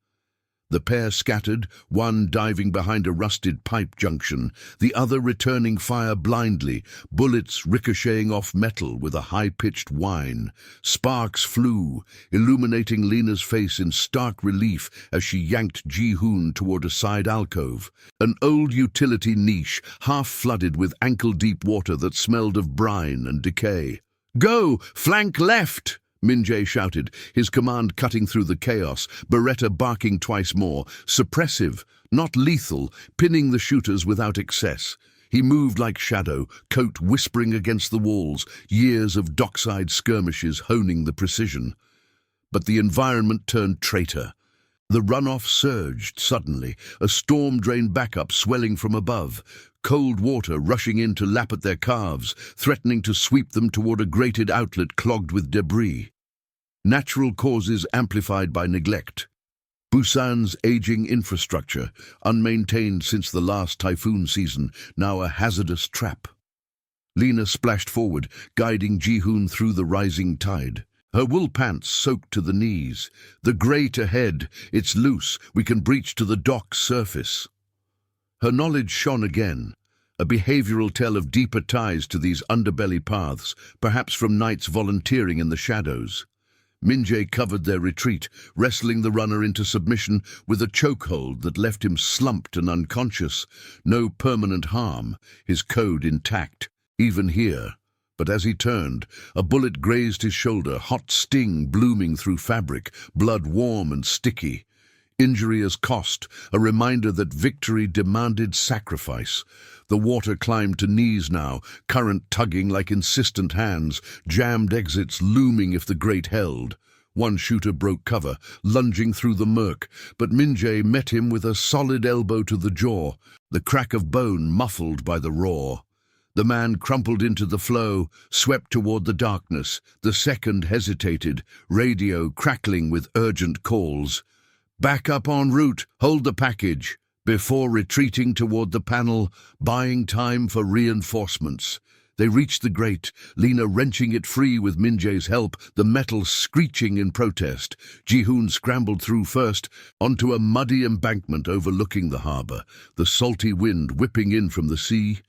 The pair scattered, one diving behind a rusted pipe junction, the other returning fire blindly, bullets ricocheting off metal with a high-pitched whine. Sparks flew, illuminating Lena's face in stark relief as she yanked Ji-hoon toward a side alcove, an old utility niche half-flooded with ankle-deep water that smelled of brine and decay. "Go! Flank left!" Min-jae shouted, his command cutting through the chaos, Beretta barking twice more, suppressive, not lethal, pinning the shooters without excess. He moved like shadow, coat whispering against the walls, years of dockside skirmishes honing the precision. But the environment turned traitor. The runoff surged suddenly, a storm-drained backup swelling from above, cold water rushing in to lap at their calves, threatening to sweep them toward a grated outlet clogged with debris. Natural causes amplified by neglect. Busan's aging infrastructure, unmaintained since the last typhoon season, now a hazardous trap. Lena splashed forward, guiding Ji-hoon through the rising tide. Her wool pants soaked to the knees. "The grate ahead. It's loose. We can breach to the dock's surface." Her knowledge shone again, a behavioral tell of deeper ties to these underbelly paths, perhaps from nights volunteering in the shadows. Min-jae covered their retreat, wrestling the runner into submission with a chokehold that left him slumped and unconscious. No permanent harm, his code intact, even here. But as he turned, a bullet grazed his shoulder, hot sting blooming through fabric, blood warm and sticky. Injury as cost, a reminder that victory demanded sacrifice. The water climbed to knees now, current tugging like insistent hands, jammed exits looming if the grate held. One shooter broke cover, lunging through the murk, but Min-jae met him with a solid elbow to the jaw, the crack of bone muffled by the roar. The man crumpled into the flow, swept toward the darkness. The second hesitated, radio crackling with urgent calls. "Back up en route, hold the package," before retreating toward the panel, buying time for reinforcements. They reached the grate, Lena wrenching it free with Min-jae's help, the metal screeching in protest. Ji-hoon scrambled through first, onto a muddy embankment overlooking the harbor, the salty wind whipping in from the sea,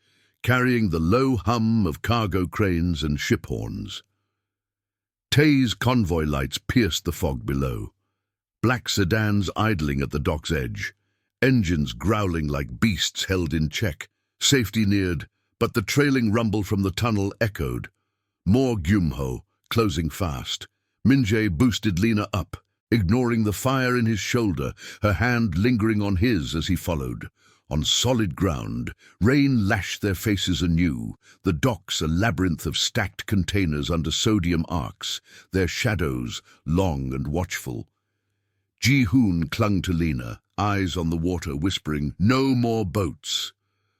carrying the low hum of cargo cranes and ship horns. Tae's convoy lights pierced the fog below. Black sedans idling at the dock's edge, engines growling like beasts held in check. Safety neared, but the trailing rumble from the tunnel echoed. More Gyumho, closing fast. Min-jae boosted Lena up, ignoring the fire in his shoulder, her hand lingering on his as he followed. On solid ground, rain lashed their faces anew, the docks a labyrinth of stacked containers under sodium arcs, their shadows long and watchful. Ji-hoon clung to Lena, eyes on the water, whispering, "No more boats."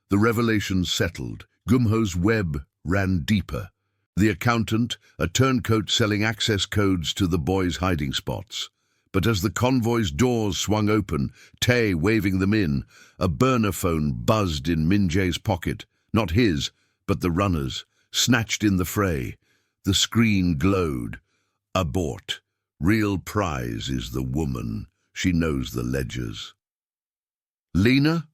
The revelation settled. Gyumho's web ran deeper. The accountant, a turncoat selling access codes to the boys' hiding spots. But as the convoy's doors swung open, Tae waving them in, a burner phone buzzed in Min-jae's pocket, not his, but the runner's, snatched in the fray. The screen glowed. Abort. Real prize is the woman. She knows the ledgers. "Lena?"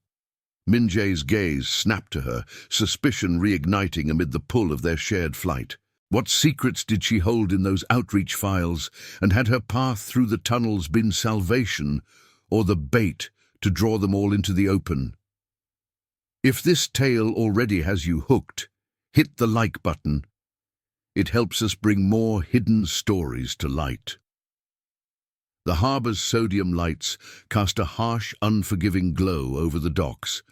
Min-jae's gaze snapped to her, suspicion reigniting amid the pull of their shared flight. What secrets did she hold in those outreach files, and had her path through the tunnels been salvation, or the bait to draw them all into the open? If this tale already has you hooked, hit the like button. It helps us bring more hidden stories to light. The harbor's sodium lights cast a harsh, unforgiving glow over the docks,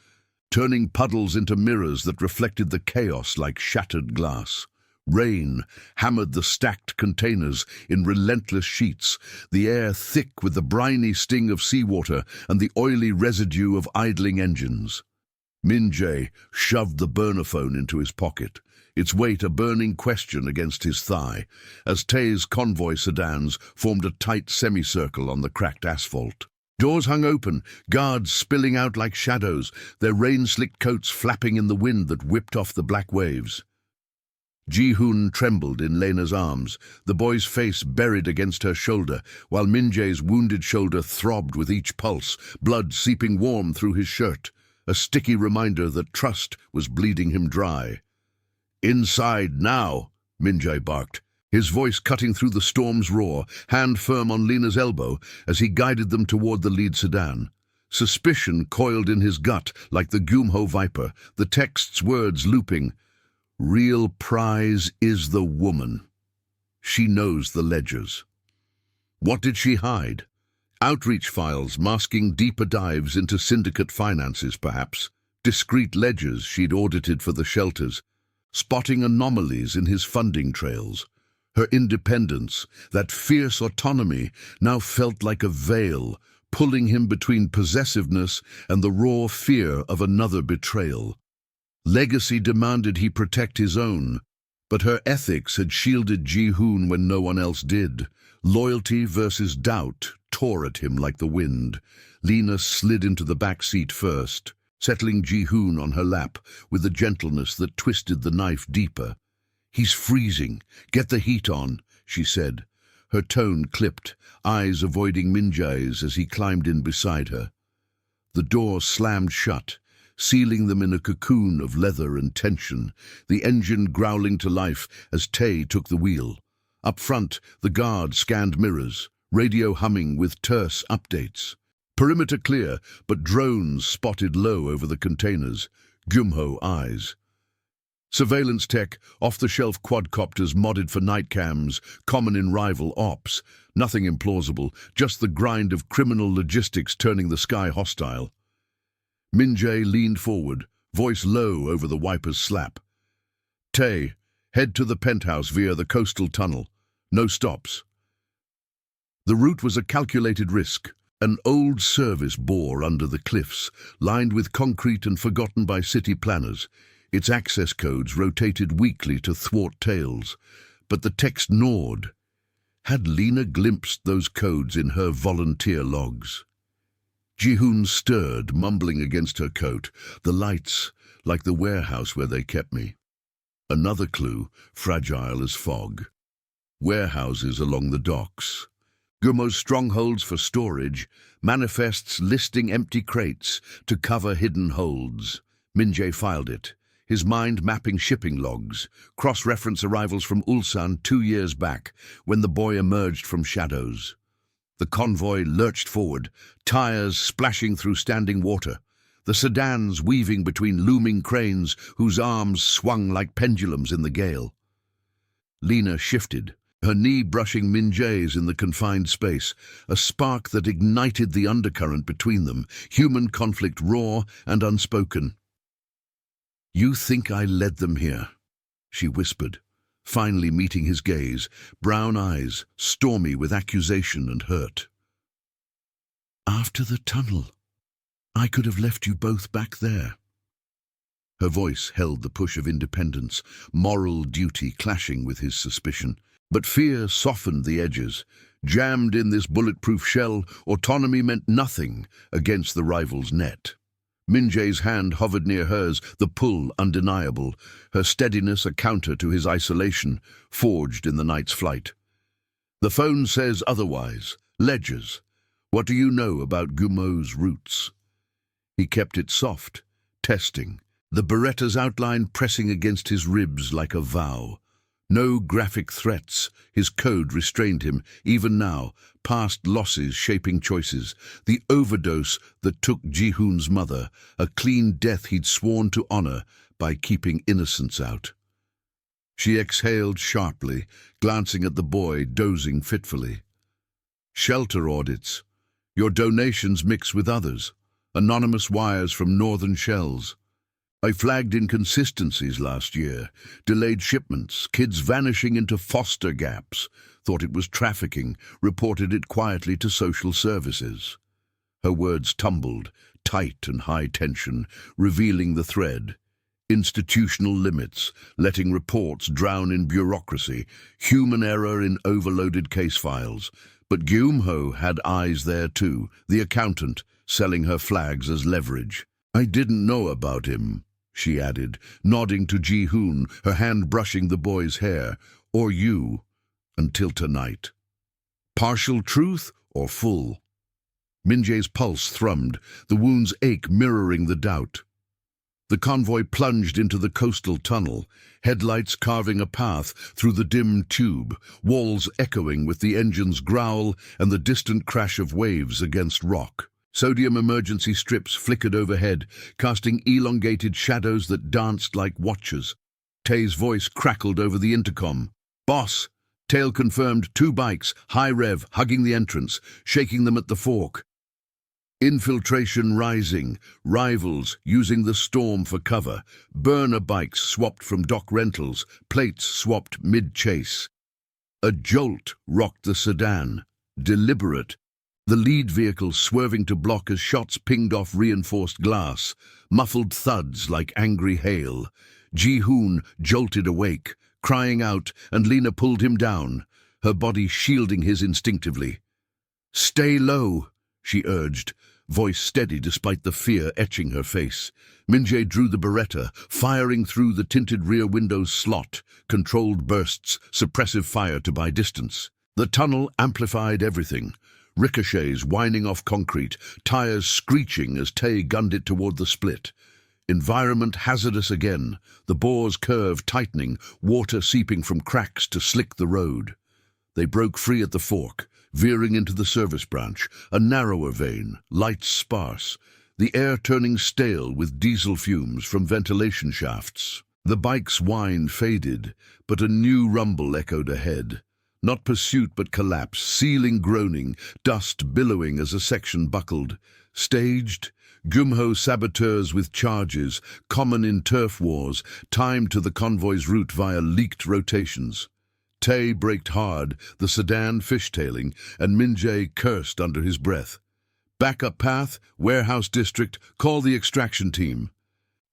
turning puddles into mirrors that reflected the chaos like shattered glass. Rain hammered the stacked containers in relentless sheets, the air thick with the briny sting of seawater and the oily residue of idling engines. Min-jae shoved the burner phone into his pocket, its weight a burning question against his thigh, as Tae's convoy sedans formed a tight semicircle on the cracked asphalt. Doors hung open, guards spilling out like shadows, their rain-slicked coats flapping in the wind that whipped off the black waves. Ji-hoon trembled in Lena's arms, the boy's face buried against her shoulder, while Min-jae's wounded shoulder throbbed with each pulse, blood seeping warm through his shirt, a sticky reminder that trust was bleeding him dry. "Inside now," Min-jae barked, his voice cutting through the storm's roar, hand firm on Lena's elbow as he guided them toward the lead sedan. Suspicion coiled in his gut like the Gumho viper, the text's words looping. "Real prize is the woman. She knows the ledgers." What did she hide? Outreach files masking deeper dives into syndicate finances, perhaps. Discreet ledgers she'd audited for the shelters, spotting anomalies in his funding trails. Her independence, that fierce autonomy, now felt like a veil, pulling him between possessiveness and the raw fear of another betrayal. Legacy demanded he protect his own, but her ethics had shielded Ji-hoon when no one else did. Loyalty versus doubt tore at him like the wind. Lena slid into the back seat first, settling Ji-hoon on her lap with a gentleness that twisted the knife deeper. "He's freezing. Get the heat on," she said, her tone clipped, eyes avoiding Min-jae's as he climbed in beside her. The door slammed shut, sealing them in a cocoon of leather and tension, the engine growling to life as Tae took the wheel. Up front, the guard scanned mirrors, radio humming with terse updates. Perimeter clear, but drones spotted low over the containers. Gumho eyes. Surveillance tech, off-the-shelf quadcopters modded for night cams, common in rival ops. Nothing implausible, just the grind of criminal logistics turning the sky hostile. Min-jae leaned forward, voice low over the wiper's slap. "Tae, head to the penthouse via the coastal tunnel. No stops." The route was a calculated risk. An old service bore under the cliffs, lined with concrete and forgotten by city planners. Its access codes rotated weekly to thwart tails, but the text gnawed. Had Lena glimpsed those codes in her volunteer logs? Ji-hoon stirred, mumbling against her coat. "The lights, like the warehouse where they kept me." Another clue, fragile as fog. Warehouses along the docks. Gummo's strongholds for storage, manifests listing empty crates to cover hidden holds. Min-jae filed it, his mind mapping shipping logs, cross-reference arrivals from Ulsan 2 years back, when the boy emerged from shadows. The convoy lurched forward, tires splashing through standing water, the sedans weaving between looming cranes whose arms swung like pendulums in the gale. Lena shifted, her knee brushing Min-jae's in the confined space, a spark that ignited the undercurrent between them, human conflict raw and unspoken. "You think I led them here?" she whispered, finally meeting his gaze, brown eyes stormy with accusation and hurt. "After the tunnel, I could have left you both back there." Her voice held the push of independence, moral duty clashing with his suspicion. But fear softened the edges. Jammed in this bulletproof shell, autonomy meant nothing against the rival's net. Min-jae's hand hovered near hers, the pull undeniable, her steadiness a counter to his isolation, forged in the night's flight. "The phone says otherwise. Ledgers. What do you know about Gummo's roots?" He kept it soft, testing, the Beretta's outline pressing against his ribs like a vow. No graphic threats, his code restrained him, even now, past losses shaping choices, the overdose that took Ji-hoon's mother, a clean death he'd sworn to honor by keeping innocence out. She exhaled sharply, glancing at the boy dozing fitfully. "Shelter audits. Your donations mix with others. Anonymous wires from northern shells. I flagged inconsistencies last year, delayed shipments, kids vanishing into foster gaps, thought it was trafficking, reported it quietly to social services." Her words tumbled, tight and high tension, revealing the thread. Institutional limits, letting reports drown in bureaucracy, human error in overloaded case files. But Gumho had eyes there too, the accountant, selling her flags as leverage. "I didn't know about him," she added, nodding to Ji-hoon, her hand brushing the boy's hair. Or you, until tonight. Partial truth or full? Min-jae's pulse thrummed, the wound's ache mirroring the doubt. The convoy plunged into the coastal tunnel, headlights carving a path through the dim tube, walls echoing with the engine's growl and the distant crash of waves against rock. Sodium emergency strips flickered overhead, casting elongated shadows that danced like watchers. Tae's voice crackled over the intercom. "Boss!" Tail confirmed 2 bikes, high rev, hugging the entrance, shaking them at the fork. Infiltration rising, rivals using the storm for cover, burner bikes swapped from dock rentals, plates swapped mid-chase. A jolt rocked the sedan, deliberate, the lead vehicle swerving to block as shots pinged off reinforced glass, muffled thuds like angry hail. Ji-hoon jolted awake, crying out, and Lena pulled him down, her body shielding his instinctively. "Stay low," she urged, voice steady despite the fear etching her face. Min-jae drew the Beretta, firing through the tinted rear window's slot, controlled bursts, suppressive fire to buy distance. The tunnel amplified everything. Ricochets whining off concrete, tires screeching as Tae gunned it toward the split. Environment hazardous again, the bore's curve tightening, water seeping from cracks to slick the road. They broke free at the fork, veering into the service branch, a narrower vein, lights sparse, the air turning stale with diesel fumes from ventilation shafts. The bike's whine faded, but a new rumble echoed ahead. Not pursuit but collapse, ceiling groaning, dust billowing as a section buckled. Staged, Gumho saboteurs with charges, common in turf wars, timed to the convoy's route via leaked rotations. Tae braked hard, the sedan fishtailing, and Min-jae cursed under his breath. "Backup path, warehouse district, call the extraction team."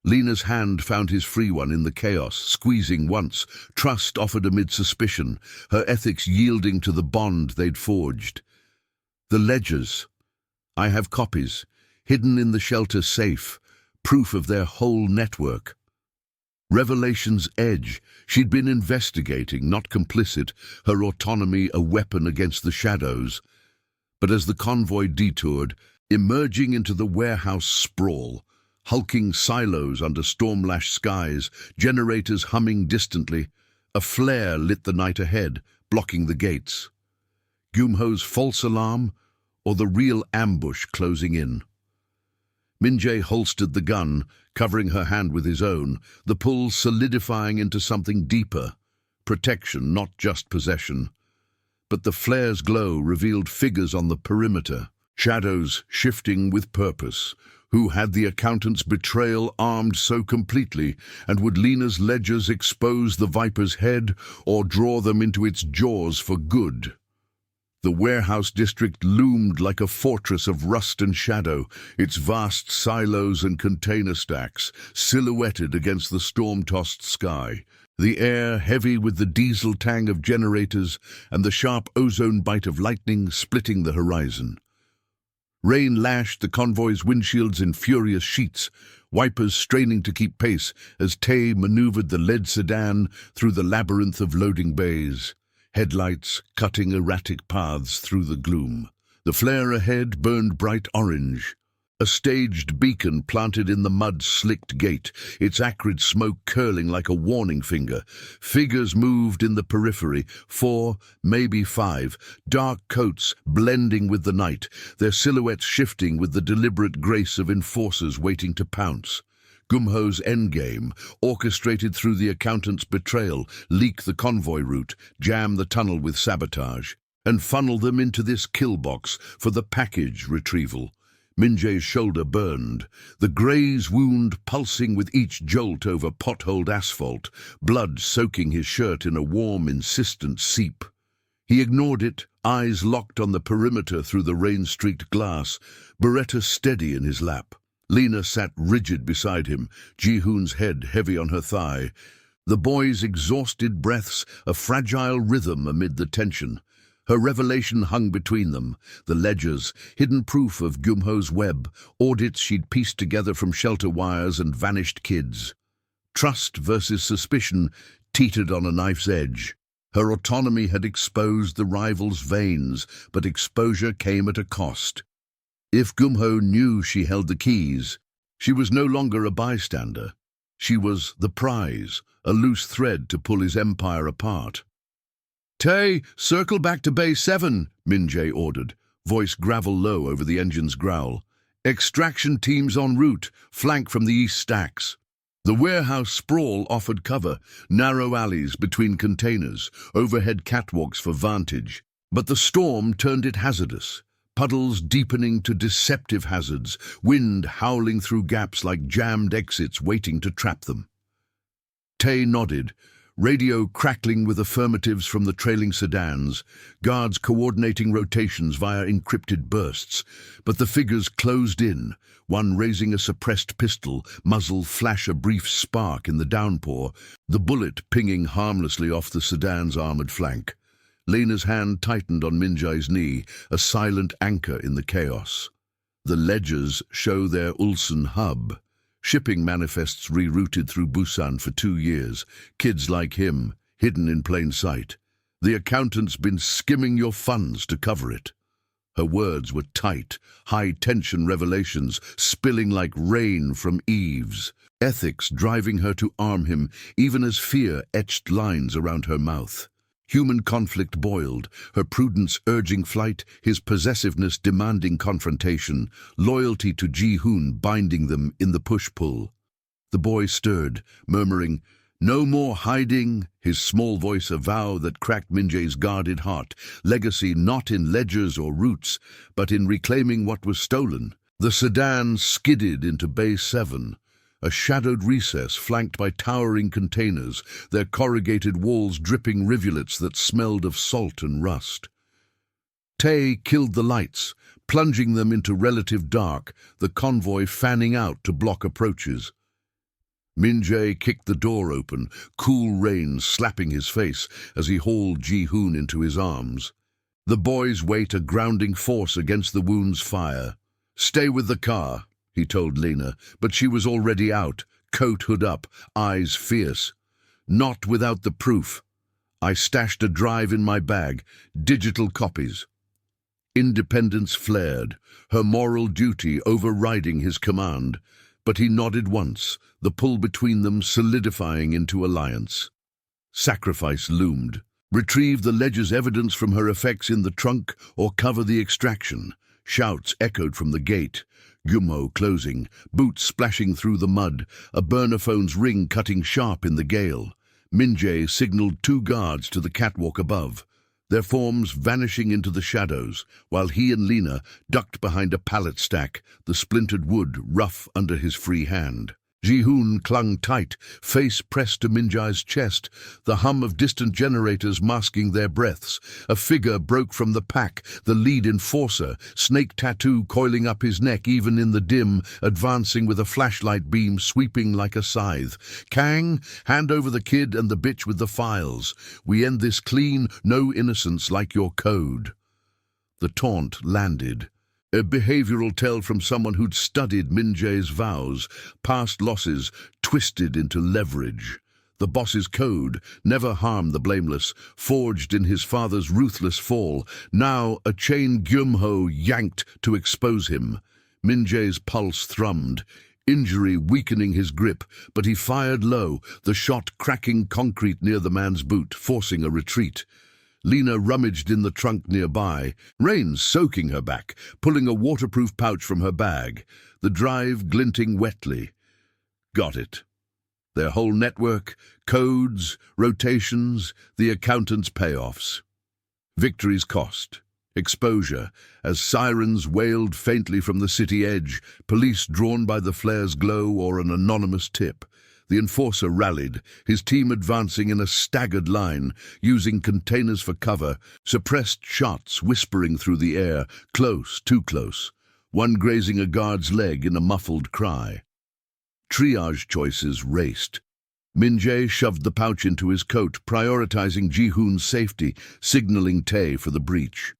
Lena's hand found his free one in the chaos, squeezing once, trust offered amid suspicion, her ethics yielding to the bond they'd forged. "The ledgers. I have copies, hidden in the shelter safe, proof of their whole network." Revelation's edge. She'd been investigating, not complicit, her autonomy a weapon against the shadows. But as the convoy detoured, emerging into the warehouse sprawl, hulking silos under storm-lashed skies, generators humming distantly, a flare lit the night ahead, blocking the gates. Gumho's false alarm, or the real ambush closing in? Min-jae holstered the gun, covering her hand with his own, the pull solidifying into something deeper. Protection, not just possession. But the flare's glow revealed figures on the perimeter, shadows shifting with purpose. Who had the accountant's betrayal armed so completely, and would Lena's ledgers expose the viper's head or draw them into its jaws for good? The warehouse district loomed like a fortress of rust and shadow, its vast silos and container stacks silhouetted against the storm-tossed sky, the air heavy with the diesel tang of generators and the sharp ozone bite of lightning splitting the horizon. Rain lashed the convoy's windshields in furious sheets, wipers straining to keep pace as Tae maneuvered the lead sedan through the labyrinth of loading bays, headlights cutting erratic paths through the gloom. The flare ahead burned bright orange, a staged beacon planted in the mud-slicked gate, its acrid smoke curling like a warning finger. Figures moved in the periphery, 4, maybe 5, dark coats blending with the night, their silhouettes shifting with the deliberate grace of enforcers waiting to pounce. Gumho's endgame, orchestrated through the accountant's betrayal, leak the convoy route, jam the tunnel with sabotage, and funnel them into this kill box for the package retrieval. Min-jae's shoulder burned, the graze wound pulsing with each jolt over potholed asphalt, blood soaking his shirt in a warm, insistent seep. He ignored it, eyes locked on the perimeter through the rain-streaked glass, Beretta steady in his lap. Lena sat rigid beside him, Ji-hoon's head heavy on her thigh. The boy's exhausted breaths a fragile rhythm amid the tension. Her revelation hung between them, the ledgers, hidden proof of Gumho's web, audits she'd pieced together from shelter wires and vanished kids. Trust versus suspicion teetered on a knife's edge. Her autonomy had exposed the rival's veins, but exposure came at a cost. If Gumho knew she held the keys, she was no longer a bystander. She was the prize, a loose thread to pull his empire apart. "Tay, circle back to Bay 7, Minjay ordered, voice gravel low over the engine's growl. "Extraction teams en route, flank from the east stacks." The warehouse sprawl offered cover, narrow alleys between containers, overhead catwalks for vantage. But the storm turned it hazardous, puddles deepening to deceptive hazards, wind howling through gaps like jammed exits waiting to trap them. Tay nodded, radio crackling with affirmatives from the trailing sedans, guards coordinating rotations via encrypted bursts. But the figures closed in, one raising a suppressed pistol, muzzle flash a brief spark in the downpour, the bullet pinging harmlessly off the sedan's armored flank. Lena's hand tightened on Minjai's knee, a silent anchor in the chaos. The ledgers show their Ulsan hub. Shipping manifests rerouted through Busan for 2 years. Kids like him, hidden in plain sight. The accountant's been skimming your funds to cover it. Her words were tight, high-tension revelations spilling like rain from eaves. Ethics driving her to arm him, even as fear etched lines around her mouth. Human conflict boiled, her prudence urging flight, his possessiveness demanding confrontation, loyalty to Ji-hoon binding them in the push-pull. The boy stirred, murmuring, "No more hiding," his small voice a vow that cracked Minjay's guarded heart, legacy not in ledgers or routes, but in reclaiming what was stolen. The sedan skidded into Bay 7, a shadowed recess flanked by towering containers, their corrugated walls dripping rivulets that smelled of salt and rust. Tay killed the lights, plunging them into relative dark, the convoy fanning out to block approaches. Minjay kicked the door open, cool rain slapping his face as he hauled Ji-hoon into his arms. The boy's weight a grounding force against the wound's fire. "Stay with the car," he told Lena, but she was already out, coat hood up, eyes fierce. "Not without the proof. I stashed a drive in my bag, digital copies." Independence flared, her moral duty overriding his command, but he nodded once, the pull between them solidifying into alliance. Sacrifice loomed. Retrieve the ledger's evidence from her effects in the trunk or cover the extraction. Shouts echoed from the gate. Gumho closing, boots splashing through the mud, a burner phone's ring cutting sharp in the gale. Minjay signaled 2 guards to the catwalk above, their forms vanishing into the shadows, while he and Lena ducked behind a pallet stack, the splintered wood rough under his free hand. Ji-hoon clung tight, face pressed to Minjai's chest, the hum of distant generators masking their breaths. A figure broke from the pack, the lead enforcer, snake tattoo coiling up his neck even in the dim, advancing with a flashlight beam sweeping like a scythe. "Kang, hand over the kid and the bitch with the files. We end this clean, no innocence like your code." The taunt landed. A behavioral tell from someone who'd studied Minjay's vows, past losses twisted into leverage. The boss's code, never harm the blameless, forged in his father's ruthless fall, now a chain Gumho yanked to expose him. Minjay's pulse thrummed, injury weakening his grip, but he fired low, the shot cracking concrete near the man's boot, forcing a retreat. Lena rummaged in the trunk nearby, rain soaking her back, pulling a waterproof pouch from her bag, the drive glinting wetly. Got it. Their whole network, codes, rotations, the accountant's payoffs. Victory's cost. Exposure, as sirens wailed faintly from the city edge, police drawn by the flare's glow or an anonymous tip. The enforcer rallied, his team advancing in a staggered line, using containers for cover, suppressed shots whispering through the air, close, too close, one grazing a guard's leg in a muffled cry. Triage choices raced. Min-jae shoved the pouch into his coat, prioritizing Ji-hoon's safety, signaling Tae for the breach.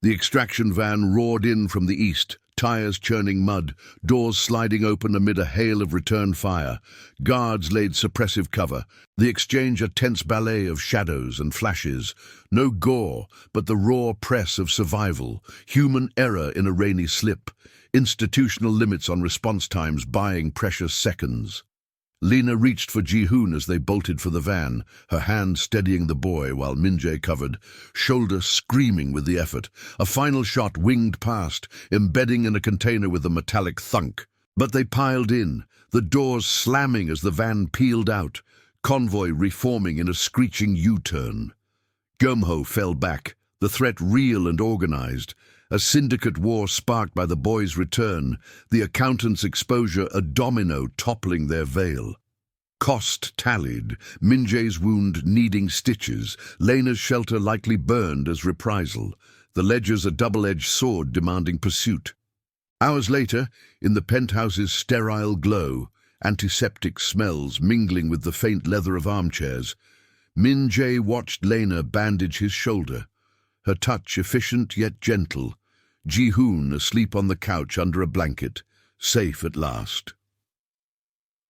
The extraction van roared in from the east, tires churning mud, doors sliding open amid a hail of return fire. Guards laid suppressive cover, the exchange a tense ballet of shadows and flashes. No gore, but the raw press of survival, human error in a rainy slip, institutional limits on response times buying precious seconds. Lena reached for Ji-hoon as they bolted for the van, her hand steadying the boy while Min-jae covered, shoulder screaming with the effort. A final shot winged past, embedding in a container with a metallic thunk. But they piled in, the doors slamming as the van peeled out, convoy reforming in a screeching U-turn. Geum-ho fell back, the threat real and organized. A syndicate war sparked by the boys' return, the accountants' exposure a domino toppling their veil. Cost tallied, Min-jae's wound needing stitches, Lena's shelter likely burned as reprisal, the ledgers a double-edged sword demanding pursuit. Hours later, in the penthouse's sterile glow, antiseptic smells mingling with the faint leather of armchairs, Min-jae watched Lena bandage his shoulder, her touch efficient yet gentle, Ji-hoon asleep on the couch under a blanket, safe at last.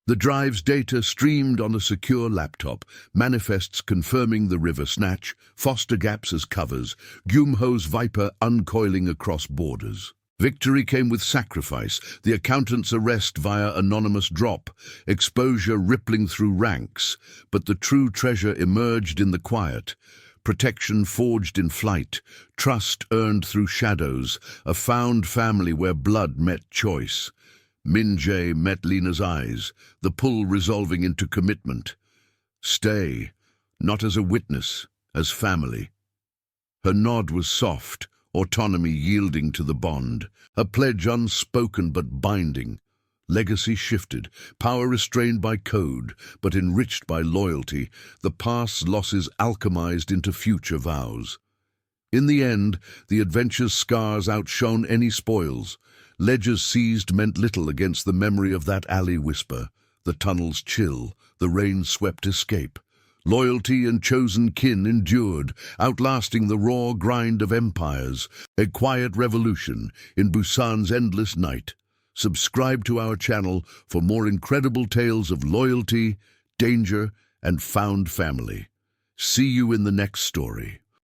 The drive's data streamed on a secure laptop, manifests confirming the river snatch, foster gaps as covers, Geum-ho's Viper uncoiling across borders. Victory came with sacrifice, the accountant's arrest via anonymous drop, exposure rippling through ranks, but the true treasure emerged in the quiet. Protection forged in flight, trust earned through shadows, a found family where blood met choice. Min-jae met Lena's eyes, the pull resolving into commitment. Stay, not as a witness, as family. Her nod was soft, autonomy yielding to the bond, a pledge unspoken but binding. Legacy shifted, power restrained by code, but enriched by loyalty, the past's losses alchemized into future vows. In the end, the adventure's scars outshone any spoils. Ledgers seized meant little against the memory of that alley whisper, the tunnel's chill, the rain-swept escape. Loyalty and chosen kin endured, outlasting the raw grind of empires, a quiet revolution in Busan's endless night. Subscribe to our channel for more incredible tales of loyalty, danger, and found family. See you in the next story.